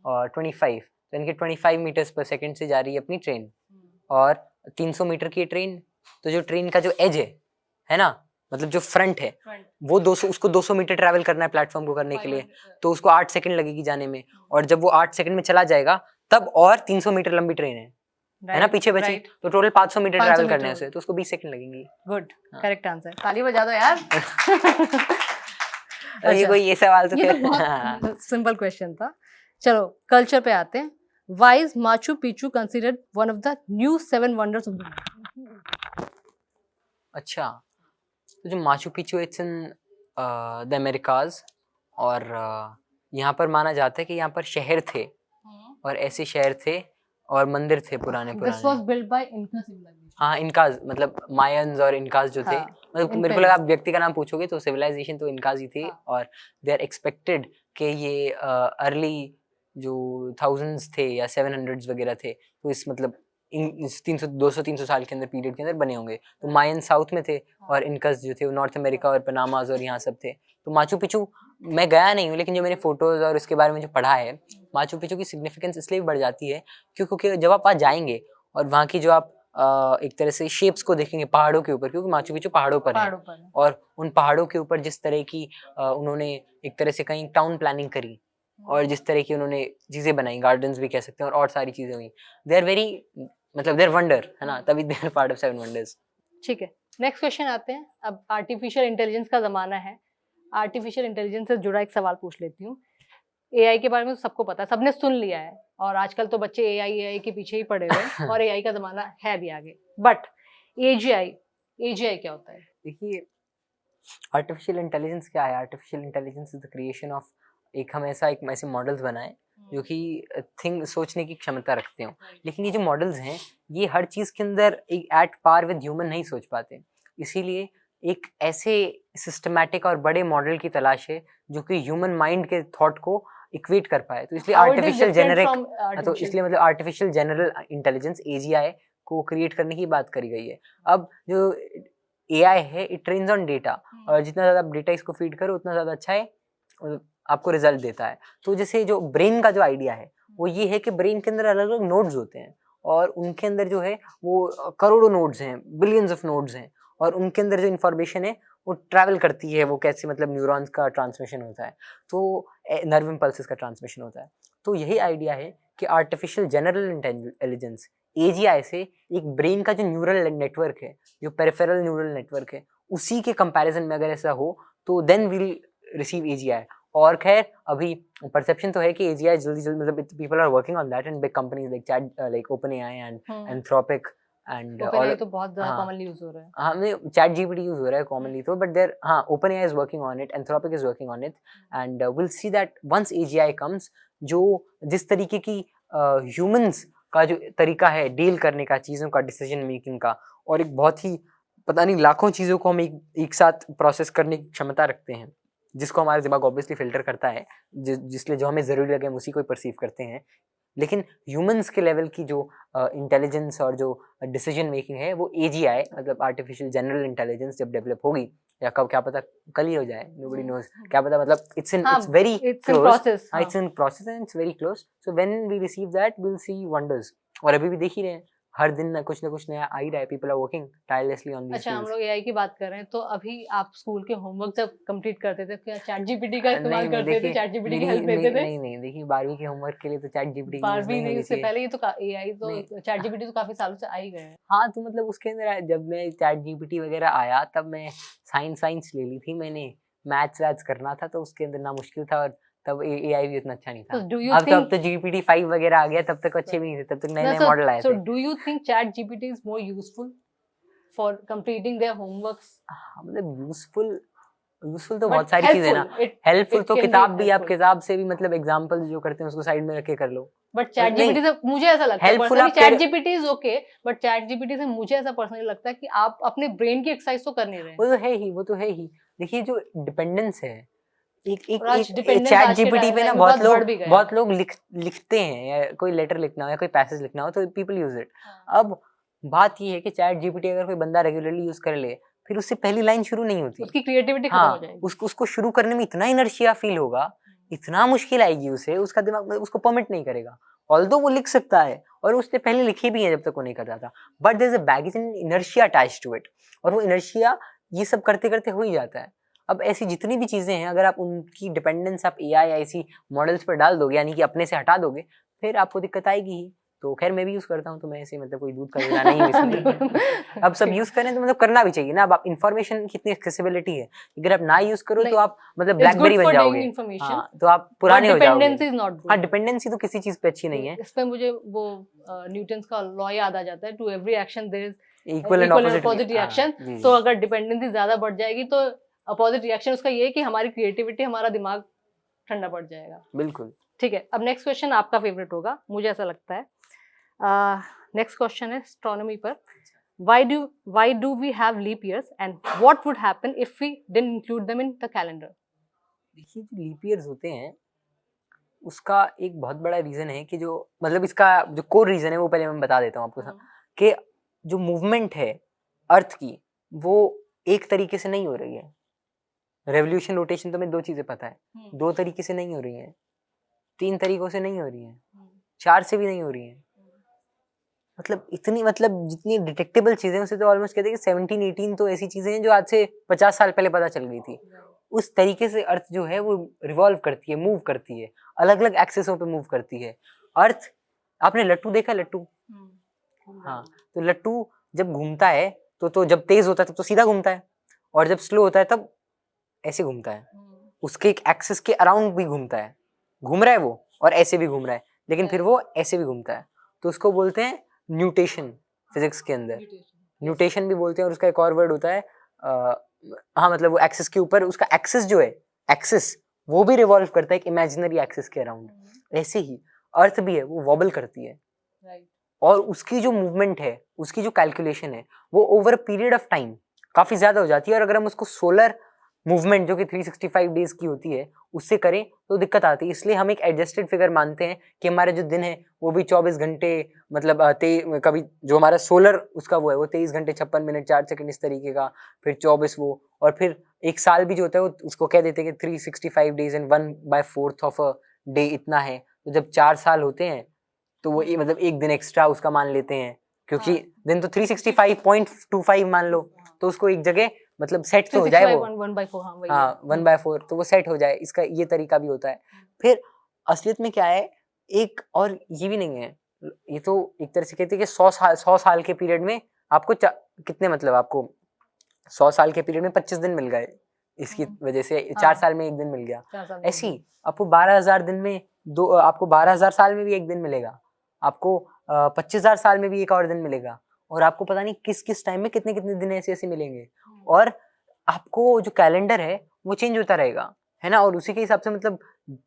और 25, तो इनके 25 मीटर्स पर सेकंड से जा रही है अपनी ट्रेन। और 300 मीटर की ट्रेन, तो जो ट्रेन का जो एज है ना, मतलब जो फ्रंट है वो 200, उसको 200 मीटर ट्रैवल करना है प्लेटफॉर्म को करने के लिए, तो उसको 8 सेकंड लगेगी जाने में। और जब वो 8 सेकंड में चला जाएगा तब और 300 मीटर लंबी ट्रेन है ना पीछे बची, तो टोटल 500 मीटर 500 ट्रैवल करने मीटर। से, तो उसको 20 सेकंड लगेंगे। गुड, हाँ। Correct answer. ताली बजा दो यार। और ये कोई ये सवाल तो ये फिर तो बहुत सिंपल क्वेश्चन था। चलो कल्चर पे आते हैं। Why is Machu Picchu considered one of the new 7 wonders of the world? अच्छा, तो जो Machu Picchu it's in the Americas, और यहाँ पर माना जाता है कि यहाँ पर शहर थे और ऐसे शहर थे और मंदिर थे पुराने This was पुराने। built by Inca civilization। हाँ इनकाज मतलब मायंस और इनकाज जो थे, हाँ, मतलब मेरे को Incans। लगा आप व्यक्ति का नाम पूछोगे तो सिविलाइजेशन तो इनकाज ही थे। हाँ। और दे आर एक्सपेक्टेड कि ये अर्ली जो थाउजेंड्स थे या 700s वगैरह थे, तो इस मतलब 200-300 साल के अंदर पीरियड के अंदर बने होंगे। तो मायन साउथ में थे और इनकस जो थे वो नॉर्थ अमेरिका और पनामाज और यहाँ सब थे। तो माचू पिचू मैं गया नहीं हूँ, लेकिन जो मैंने फोटोज और उसके बारे में जो पढ़ा है, माचू पिचू की सिग्निफिकेंस इसलिए भी बढ़ जाती है क्योंकि जब आप वहाँ जाएंगे और वहाँ की जो आप एक तरह से शेप्स को देखेंगे पहाड़ों के ऊपर, क्योंकि माचू पिच्चू पहाड़ों पर है, पहाड़ों पर है। और उन पहाड़ों के ऊपर जिस तरह की उन्होंने एक तरह से कहीं टाउन प्लानिंग करी और जिस तरह की उन्होंने चीजें बनाई, गार्डन्स भी कह सकते हैं और सारी चीजें हुई, दे आर वेरी, मतलब दे आर वंडर, है ना, तभी they are part of 7 wonders. ठीक है, नेक्स्ट क्वेश्चन आते हैं। अब आर्टिफिशियल इंटेलिजेंस का जमाना है, आर्टिफिशियल इंटेलिजेंस से जुड़ा एक सवाल पूछ लेती हूँ। एआई के बारे में तो सबको पता है, सबने सुन लिया है, और आजकल तो बच्चे एआई के पीछे ही पड़े हुए हैं और एआई का जमाना है भी आगे। बट एजीआई क्या होता है? देखिए, आर्टिफिशियल इंटेलिजेंस क्या है? Artificial intelligence is the creation of एक ऐसे मॉडल्स बनाए जो कि सोचने की क्षमता रखते हो। लेकिन ये जो मॉडल्स हैं, ये हर चीज़ के अंदर एक एट पार विद ह्यूमन नहीं सोच पाते, इसीलिए एक ऐसे सिस्टमैटिक और बड़े मॉडल की तलाश है जो कि ह्यूमन माइंड के थॉट को इक्वेट कर पाए। तो इसलिए आर्टिफिशियल तो इसलिए मतलब आर्टिफिशियल जनरल इंटेलिजेंस AGI को क्रिएट करने की बात करी गई है। अब जो AI है, इट ट्रेन्स ऑन डेटा, और जितना ज़्यादा आप डेटा इसको फीड करो उतना ज़्यादा अच्छा है, आपको रिजल्ट देता है। तो जैसे जो ब्रेन का जो आइडिया है वो ये है कि ब्रेन के अंदर अलग अलग नोड्स होते हैं, और उनके अंदर जो है वो करोड़ों नोड्स हैं, बिलियंस ऑफ नोड्स हैं, और उनके अंदर जो इन्फॉर्मेशन है वो ट्रैवल करती है, वो कैसे, मतलब न्यूरॉन्स का ट्रांसमिशन होता है, तो नर्व इम्पल्सेस का ट्रांसमिशन होता है। तो यही आइडिया है कि आर्टिफिशियल जनरल इंटेलिजेंस AGI से एक ब्रेन का जो न्यूरल नेटवर्क है, जो पेरिफेरल न्यूरल नेटवर्क है, उसी के कंपैरिजन में अगर ऐसा हो तो देन विल रिसीव AGI। और खैर अभी परसेप्शन तो है कि AGI जल्दी मतलब people are working on that, and big companies like OpenAI and Anthropic and OpenAI तो बहुत ज़्यादा कॉमनली यूज हो रहा है। हाँ, नहीं, ChatGPT यूज हो रहा है कॉमनली तो, बट देयर, हाँ, OpenAI is working on it, Anthropic is working on it, and will see that once AGI comes, जो जिस तरीके की ह्यूमंस का जो तरीका है डील करने का, चीज़ों का डिसीजन मेकिंग का, और एक बहुत ही पता नहीं लाखों चीज़ों को हम एक साथ प्रोसेस करने की क्षमता रखते हैं, जिसको हमारा दिमाग ऑब्वियसली फिल्टर करता है, जिसलिए जो हमें ज़रूरी लगे हम उसी को ही परसीव करते हैं। लेकिन ह्यूमंस के लेवल की जो इंटेलिजेंस और जो डिसीजन मेकिंग है वो AGI, मतलब आर्टिफिशियल जनरल इंटेलिजेंस जब डेवलप होगी, या कब, क्या पता कल ही हो जाए, नोबडी नोज, क्या पता, मतलब it's very close, it's in process and it's very close. So when we receive that we will see wonders, और अभी भी देख ही रहे हैं, हर दिन ना कुछ नया आ ही रहा है, people are working tirelessly on this. अच्छा, हम लोग एआई की बात कर रहे हैं, तो अभी आप स्कूल के होमवर्क जब कंप्लीट करते थे क्या ChatGPT का इस्तेमाल करते थे? ChatGPT की हेल्प लेते थे? नहीं, देखिए 12वीं के होमवर्क के लिए तो ChatGPT की 12वीं नहीं, उससे पहले ही तो एआई तो ChatGPT तो काफी सालों से आ ही गए हैं। हाँ, तो मतलब उसके अंदर जब मैं ChatGPT वगैरह आया तब मैं साइंस ले ली थी मैंने, मैथ्स करना था तो उसके अंदर ना मुश्किल था, और तब AI भी उतना अच्छा नहीं था। अब तो GPT-5 वगैरह आ गया, तब तक अच्छे भी नहीं थे, तब तक नए मॉडल आए थे। So do you think ChatGPT is more useful for completing their homeworks? मतलब यूजफुल तो बहुत सारी चीजें ना, हेल्पफुल तो किताब भी, आप किताब से भी मतलब एग्जांपल जो करते हैं उसको साइड में रख के कर लो। बट ChatGPT से मुझे ऐसा लगता है personally, ChatGPT is okay, but ChatGPT से मुझे ऐसा पर्सनली लगता है कि आप अपने ब्रेन की एक्सरसाइज तो कर नहीं रहे हैं। वो तो है ही। देखिए जो डिपेंडेंस है, एक ChatGPT पे ना बहुत लोग लिखते हैं, या कोई लेटर लिखना हो या कोई पैसेज लिखना हो तो पीपल यूज इट। अब बात ये है कि ChatGPT अगर कोई बंदा रेगुलरली यूज कर ले, फिर उससे पहली लाइन शुरू नहीं होती, उसकी क्रिएटिविटी खत्म हो जाएगी। उसको शुरू करने में इतना इनर्शिया फील होगा, इतना मुश्किल आएगी उसे, उसका दिमाग उसको परमिट नहीं करेगा। ऑल्दो वो लिख सकता है, और उसने पहले लिखे भी हैं जब तक वो नहीं करता था, but there is a baggage and inertia attached to it, और वो इनर्शिया ये सब करते करते हो ही जाता है। अब ऐसी जितनी भी चीजें हैं, अगर आप उनकी डिपेंडेंस आप AI ऐसी मॉडल्स पर डाल दोगे, यानी कि अपने से हटा दोगे, फिर आपको दिक्कत आएगी ही। तो खैर मैं भी यूज करता हूँ, तो मैं ऐसे मतलब कोई दूध का गिला नहीं इसमें। अब सब यूज करें तो मतलब करना भी चाहिए ना। अब आप इन्फॉर्मेशन कितनी एक्सेसिबिलिटी है, अगर आप ना यूज करो तो आप मतलब ब्लैकबेरी बन जाओगे, तो आप पुराने हो जाओगे। हाँ, डिपेंडेंसी तो किसी चीज पे अच्छी नहीं है। इस पे मुझे वो न्यूटन का लॉ याद आ जाता है, to every action there is equal and opposite reaction. तो अगर डिपेंडेंसी ज्यादा बढ़ जाएगी तो अपोजिट रिएक्शन उसका ये है कि हमारी क्रिएटिविटी, हमारा दिमाग ठंडा पड़ जाएगा। बिल्कुल ठीक है, अब नेक्स्ट क्वेश्चन आपका फेवरेट होगा, मुझे ऐसा लगता है। नेक्स्ट क्वेश्चन है एस्ट्रोनॉमी पर। why do we have leap years and what would happen if we didn't include them in the calendar? देखिए जो लीप ईयर्स होते हैं उसका एक बहुत बड़ा रीजन है कि जो मतलब इसका जो कोर रीजन है वो पहले मैं बता देता हूँ आपको, कि जो मूवमेंट है अर्थ की वो एक तरीके से नहीं हो रही है। रेवोल्यूशन, रोटेशन तो मैं 2 चीजें पता है, 2 तरीके से नहीं हो रही है, 3 तरीकों से नहीं हो रही है, 4 से भी नहीं हो रही है, मतलब इतनी, मतलब जितनी डिटेक्टेबल चीजें उसे तो ऑलमोस्ट कहते हैं कि 17-18 तो ऐसी चीजें हैं जो आज से 50 साल पहले पता चल गई थी। उस तरीके से अर्थ जो है वो रिवॉल्व करती है, मूव करती है, अलग अलग एक्सेसों पे मूव करती है। अर्थ, आपने लट्टू देखा? लट्टू, हाँ, तो लट्टू जब घूमता है तो जब तेज होता है तब तो सीधा घूमता है, और जब स्लो होता है तब ऐसे घूमता है। उसके एक एक्सिस के अराउंड भी घूमता है, घूम रहा है वो, और ऐसे भी घूम रहा है, लेकिन फिर वो ऐसे भी घूमता है। तो उसको बोलते हैं न्यूटेशन फिजिक्स के अंदर, न्यूटेशन भी बोलते हैं। और उसका एक और वर्ड होता है हाँ, मतलब वो एक्सिस के ऊपर, उसका एक्सिस जो है, एक्सिस वो भी रिवॉल्व करता है एक इमेजिनरी एक्सिस के अराउंड। ऐसे ही अर्थ भी है, वो वॉबल करती है, और उसकी जो मूवमेंट है, उसकी जो कैलकुलेशन है, वो over a period of time काफी ज्यादा हो जाती है। और अगर हम उसको सोलर मूवमेंट जो कि 365 डेज की होती है उससे करें तो दिक्कत आती है। इसलिए हम एक एडजस्टेड फिगर मानते हैं कि हमारे जो दिन है वो भी 24 घंटे, मतलब कभी जो हमारा सोलर उसका वो है वो 23 घंटे 56 मिनट 4 सेकंड इस तरीके का, फिर 24 वो, और फिर एक साल भी जो होता है वो उसको कह देते हैं कि 365 days and 1/4 of a day इतना है। तो जब 4 साल होते हैं तो वो मतलब एक दिन एक्स्ट्रा उसका मान लेते हैं, क्योंकि दिन तो 365.25 मान लो, तो उसको एक जगह मतलब सेट तो हो जाए वो, 1/4, हाँ 1/4, तो वो सेट हो जाए। इसका ये तरीका भी होता है। फिर असलियत में क्या है, एक और ये भी नहीं है, ये तो एक तरह से कहते हैं कि 100 साल के पीरियड में आपको कितने, मतलब आपको 100 साल के पीरियड में 25 दिन मिल गए, इसकी वजह से 4 साल में एक दिन मिल गया। ऐसे ही आपको 12,000 दिन में आपको 12,000 साल में भी एक दिन मिलेगा, आपको 25,000 साल में भी एक और दिन मिलेगा, और आपको पता नहीं किस किस टाइम में कितने कितने दिन ऐसे ऐसे मिलेंगे। और आपको जो कैलेंडर है वो चेंज होता रहेगा, है ना। और उसी के हिसाब से, मतलब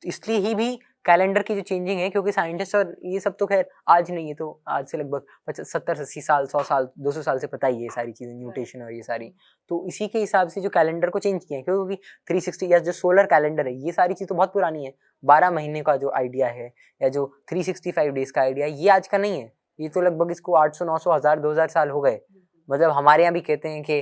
इसलिए ही भी कैलेंडर की जो चेंजिंग है, क्योंकि साइंटिस्ट और ये सब तो खैर आज नहीं है, तो आज से लगभग 70-80 साल, 100 साल, 200 साल से पता ही है ये सारी चीजें, न्यूटेशन और ये सारी। तो इसी के हिसाब से जो कैलेंडर को चेंज किया है, क्योंकि 360 या जो सोलर कैलेंडर है, ये सारी चीज तो बहुत पुरानी है। 12 महीने का जो आइडिया है, या जो 365 डेज का आइडिया है, ये आज का नहीं है। ये तो लगभग इसको 800, 900, 1000, 2000 साल हो गए। मतलब हमारे यहाँ भी कहते हैं कि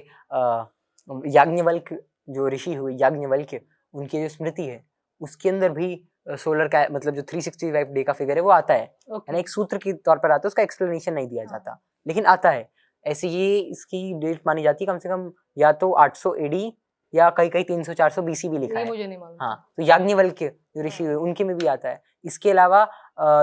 याज्ञवल्क्य जो ऋषि हुए, याज्ञवल्क्य, उनकी जो स्मृति है उसके अंदर भी सोलर का, मतलब जो 365 डे का फिगर है वो आता है, है ना, एक सूत्र के तौर पर आता है, उसका एक्सप्लेनेशन नहीं दिया जाता, लेकिन आता है। ऐसे ये इसकी डेट मानी जाती है कम से कम या तो 800 एडी या कई 300-400 बीसी भी लिखा है, मुझे नहीं मालूम। हाँ, तो याज्ञवल्क्य जो ऋषि हुए उनके में भी आता है। इसके अलावा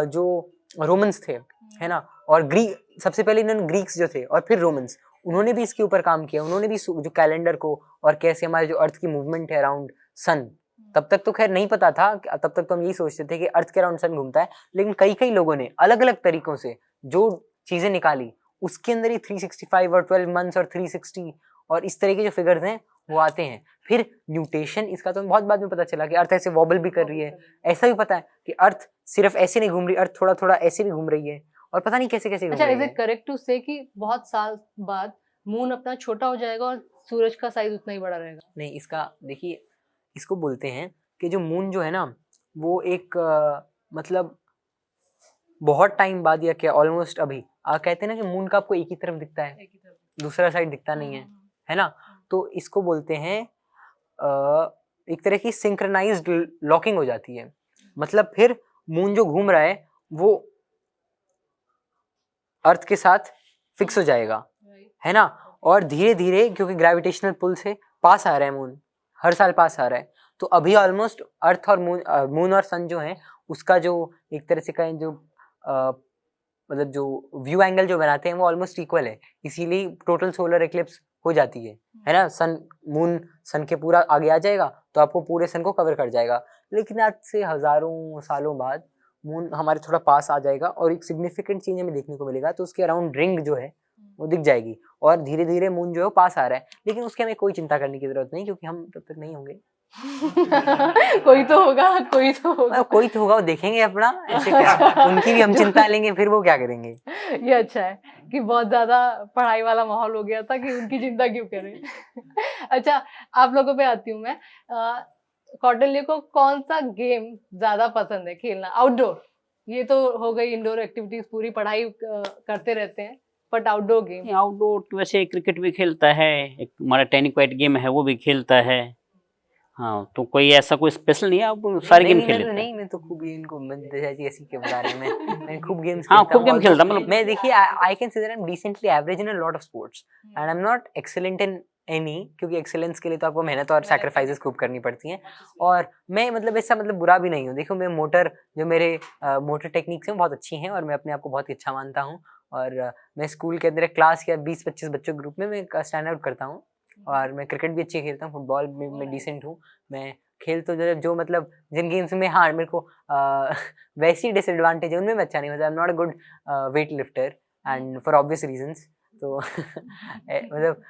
जो रोमन्स थे, है ना, और ग्रीक, सबसे पहले इन्होंने ग्रीक्स जो थे और फिर रोमन्स, उन्होंने भी इसके ऊपर काम किया। उन्होंने भी जो कैलेंडर को, और कैसे हमारे जो अर्थ की मूवमेंट है अराउंड सन, तब तक तो खैर नहीं पता था, तब तक तो हम यही सोचते थे कि अर्थ के अराउंड सन घूमता है, लेकिन कई लोगों ने अलग अलग तरीकों से जो चीजें निकाली, उसके अंदर ही 365 और 12 मंथ्स और 360 और इस तरह के जो फिगर्स हैं वो आते हैं। फिर न्यूटेशन, इसका तो बहुत बाद में पता चला कि अर्थ ऐसे वॉबल भी कर रही है। ऐसा भी पता है कि अर्थ सिर्फ ऐसे नहीं घूम रही, अर्थ थोड़ा थोड़ा ऐसे भी घूम रही है, और पता नहीं कैसे कैसे घूम अच्छा, रही इज है। इट करेक्ट टू से कि बहुत साल बाद मून अपना छोटा हो जाएगा और सूरज का साइज उतना ही बड़ा रहेगा? नहीं, इसका देखिए, इसको बोलते हैं कि जो मून जो है ना, वो एक मतलब बहुत टाइम बाद, या क्या ऑलमोस्ट अभी कहते हैं ना कि मून का आपको एक ही तरफ दिखता है, दूसरा साइड दिखता नहीं है ना। तो इसको बोलते हैं एक तरह की सिंक्रोनाइज्ड लॉकिंग हो जाती है। मतलब फिर मून जो घूम रहा है वो अर्थ के साथ फिक्स हो जाएगा, है ना। और धीरे धीरे, क्योंकि ग्रेविटेशनल पुल से पास आ रहा है मून, हर साल पास आ रहा है, तो अभी ऑलमोस्ट अर्थ और मून और सन जो है उसका जो एक तरह से कहें जो मतलब जो व्यू एंगल जो बनाते हैं वो ऑलमोस्ट इक्वल है। इसीलिए टोटल सोलर एक्लिप्स हो जाती है ना। मून सन के पूरा आगे आ जाएगा तो आपको पूरे सन को कवर कर जाएगा। लेकिन आज से हजारों सालों बाद मून हमारे थोड़ा पास आ जाएगा और एक सिग्निफिकेंट चेंज हमें देखने को मिलेगा, तो उसके अराउंड रिंग जो है वो दिख जाएगी, और धीरे धीरे मून जो है पास आ रहा है। लेकिन उसके हमें कोई चिंता करने की जरूरत नहीं, क्योंकि हम तब तक नहीं होंगे। कोई तो होगा, कोई तो होगा। कोई तो होगा, वो देखेंगे अपना, ऐसे क्या उनकी भी हम चिंता लेंगे, फिर वो क्या करेंगे। ये अच्छा है कि बहुत ज्यादा पढ़ाई वाला माहौल हो गया था कि उनकी चिंता क्यों करें। अच्छा, आप लोगों पे आती हूँ मैं। कौटिल्य को कौन सा गेम ज्यादा पसंद है खेलना? आउटडोर, ये तो हो गई इंडोर एक्टिविटीज, पूरी पढ़ाई करते रहते हैं, बट आउटडोर गेम? आउटडोर वैसे क्रिकेट भी खेलता है, एक हमारा टेनिस वाइट गेम है वो भी खेलता है। हाँ, तो कोई ऐसा कोई स्पेशल नहीं है, आप सारे गेम खेल लेते हैं? नहीं, मैं तो खूब गेम को ऐसी के बता रहे हैं, मैं खूब गेम्स हाँ, खेलता खूब हूँ गेम also। खेलता हूँ, मतलब मैं देखिए I can say that I am decently average in a lot of sports and I am not excellent in any, क्योंकि एक्सीलेंस के लिए तो आपको मेहनत और सैक्रिफाइसेस खूब करनी पड़ती हैं। और मैं मतलब ऐसा मतलब बुरा भी नहीं हूँ, देखो मैं जो मेरे मोटर टेक्निक्स हैं बहुत अच्छी हैं और मैं अपने आप को बहुत ही अच्छा मानता हूँ। और मैं स्कूल के अंदर क्लास या 20-25 बच्चों के ग्रुप में मैं स्टैंड आउट करता हूँ। और मैं क्रिकेट भी अच्छी खेलता हूँ, फुटबॉल में मैं डिसेंट हूँ। मैं खेल तो जो मतलब जिन गेम्स में हाँ मेरे को वैसी डिसएडवांटेज है उनमें मैं अच्छा नहीं, मतलब I am not a good weight lifter and for obvious reasons. तो मतलब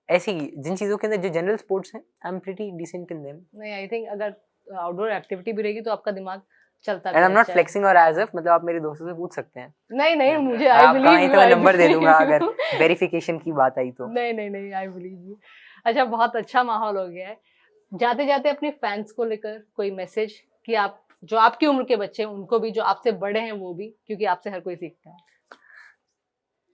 ऐसी जिन चीज़ों के अंदर जो जनरल स्पोर्ट्स हैं I am pretty decent in them. नहीं, आई थिंक अगर आउटडोर एक्टिविटी भी रहेगी तो आपका दिमाग चलता भी एंड आई एम नॉट अच्छा है। फ्लेक्सिंग और एज इफ, मतलब आप मेरे दोस्तों से पूछ सकते हैं। नहीं नहीं, मुझे आई आप बिलीव कहें यू, तो मैं आई नंबर दे दूंगा बिलीव अगर यू। वेरिफिकेशन की बात आई तो। नहीं नहीं नहीं, आई बिलीव यू। अच्छा, बहुत अच्छा माहौल हो गया है। जाते जाते अपने फैंस को लेकर कोई मैसेज कि आप जो आपकी उम्र के बच्चे हैं उनको भी, जो आपसे बड़े हैं वो भी, क्योंकि आपसे हर कोई सीखता है।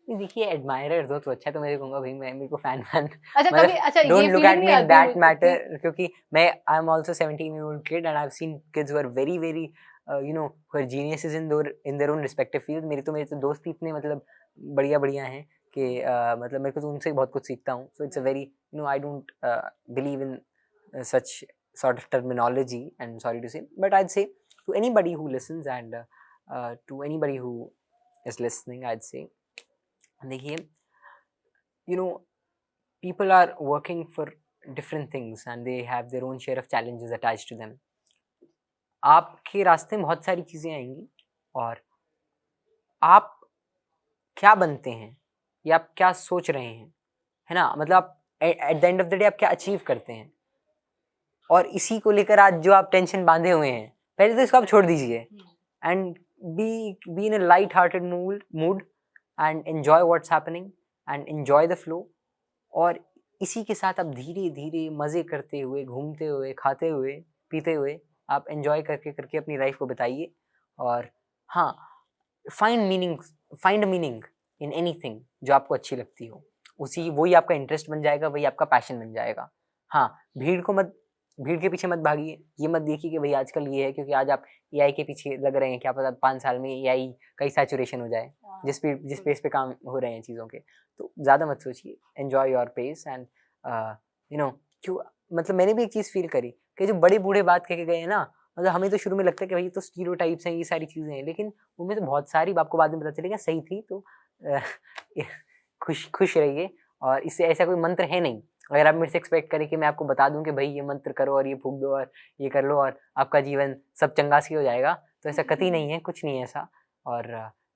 देखिए एडमायरर्स हो तो अच्छा है, तो मैं कहूंगा भाई मैं मेरे को फैन अच्छा, कभी मतलब अच्छा डोंट ये लुक फीलिंग एट नहीं मी इन आती दैट कि मैटर, क्योंकि मैं I am also 17 year old kid and I've seen kids who are very very you know who are geniuses in their own respective field। मेरे तो दोस्त ही इतने मतलब बढ़िया हैं कि मतलब मेरे को तो उनसे बहुत कुछ सीखता हूँ। So it's a very you know I don't believe in such sort of terminology and sorry to say, but I'd say to anybody who listens and to anybody who is listening I'd say देखिए you know people are working for different things and they have their own share of challenges attached to them। आपके रास्ते में बहुत सारी चीज़ें आएंगी और आप क्या बनते हैं या आप क्या सोच रहे हैं, है ना, मतलब आप at the end of the day आप क्या अचीव करते हैं, और इसी को लेकर आज जो आप टेंशन बांधे हुए हैं पहले तो इसको आप छोड़ दीजिए and be in a light hearted mood and enjoy what's happening and enjoy the flow. और इसी के साथ आप धीरे धीरे मज़े करते हुए, घूमते हुए, खाते हुए, पीते हुए आप एंजॉय करके करके अपनी लाइफ को बिताइए। और हाँ, फाइंड मीनिंग इन एनीथिंग जो आपको अच्छी लगती हो, वही आपका इंटरेस्ट बन जाएगा, वही आपका पैशन बन जाएगा। हाँ, भीड़ के पीछे मत भागिए, ये मत देखिए कि भाई आजकल ये है, क्योंकि आज आप एआई के पीछे लग रहे हैं, क्या पता 5 साल में एआई का ही सैचुरेशन हो जाए जिस पेस पे काम हो रहे हैं चीज़ों के। तो ज़्यादा मत सोचिए, enjoy your pace and you know क्यों, मतलब मैंने भी एक चीज़ फील करी कि जो बड़े बूढ़े बात कह के गए हैं ना, मतलब हमें तो शुरू में लगता है कि भाई ये तो स्टीरियोटाइप्स हैं, ये सारी चीज़ें हैं, लेकिन उनमें से बहुत सारी आपको बाद में पता चलेगा सही थी। तो खुश रहिए, और इससे ऐसा कोई मंत्र है नहीं। अगर आप मेरे से एक्सपेक्ट करें कि मैं आपको बता दूं कि भाई ये मंत्र करो और ये फूंक दो और ये कर लो और आपका जीवन सब चंगासी हो जाएगा, तो ऐसा कतई नहीं है, कुछ नहीं है ऐसा। और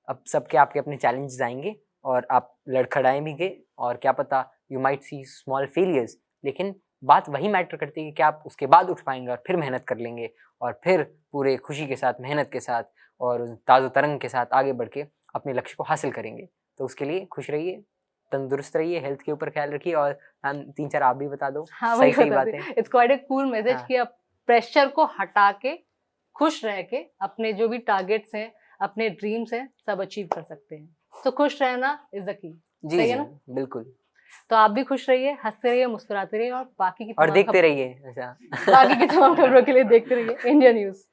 अब सबके आपके अपने चैलेंजेस आएंगे और आप लड़खड़ाएं भी गए, और क्या पता you might C small failures, लेकिन बात वही मैटर करती है कि क्या आप उसके बाद उठ पाएंगे और फिर मेहनत कर लेंगे और फिर पूरे खुशी के साथ, मेहनत के साथ और ताज़ो तरंग के साथ आगे बढ़ के अपने लक्ष्य को हासिल करेंगे। तो उसके लिए खुश रहिए, तंदुरुस्त रहिए, हेल्थ के ऊपर ख्याल रखिए, और मैम 3-4 आप भी बता दो। हाँ, सही बातें। It's quite a cool message कि आप प्रेशर को हटा के, खुश रह के अपने जो भी टारगेट्स हैं, अपने ड्रीम्स हैं, सब अचीव कर सकते हैं। तो खुश रहना इज द की। जी सही जी है ना? बिल्कुल। तो आप भी खुश रहिए, हंसते रहिए, मुस्कुराते रहिए, और बाकी की और तमाम देखते रहिए। अच्छा बाकी की तमाम खबरों के लिए देखते रहिए इंडिया न्यूज़।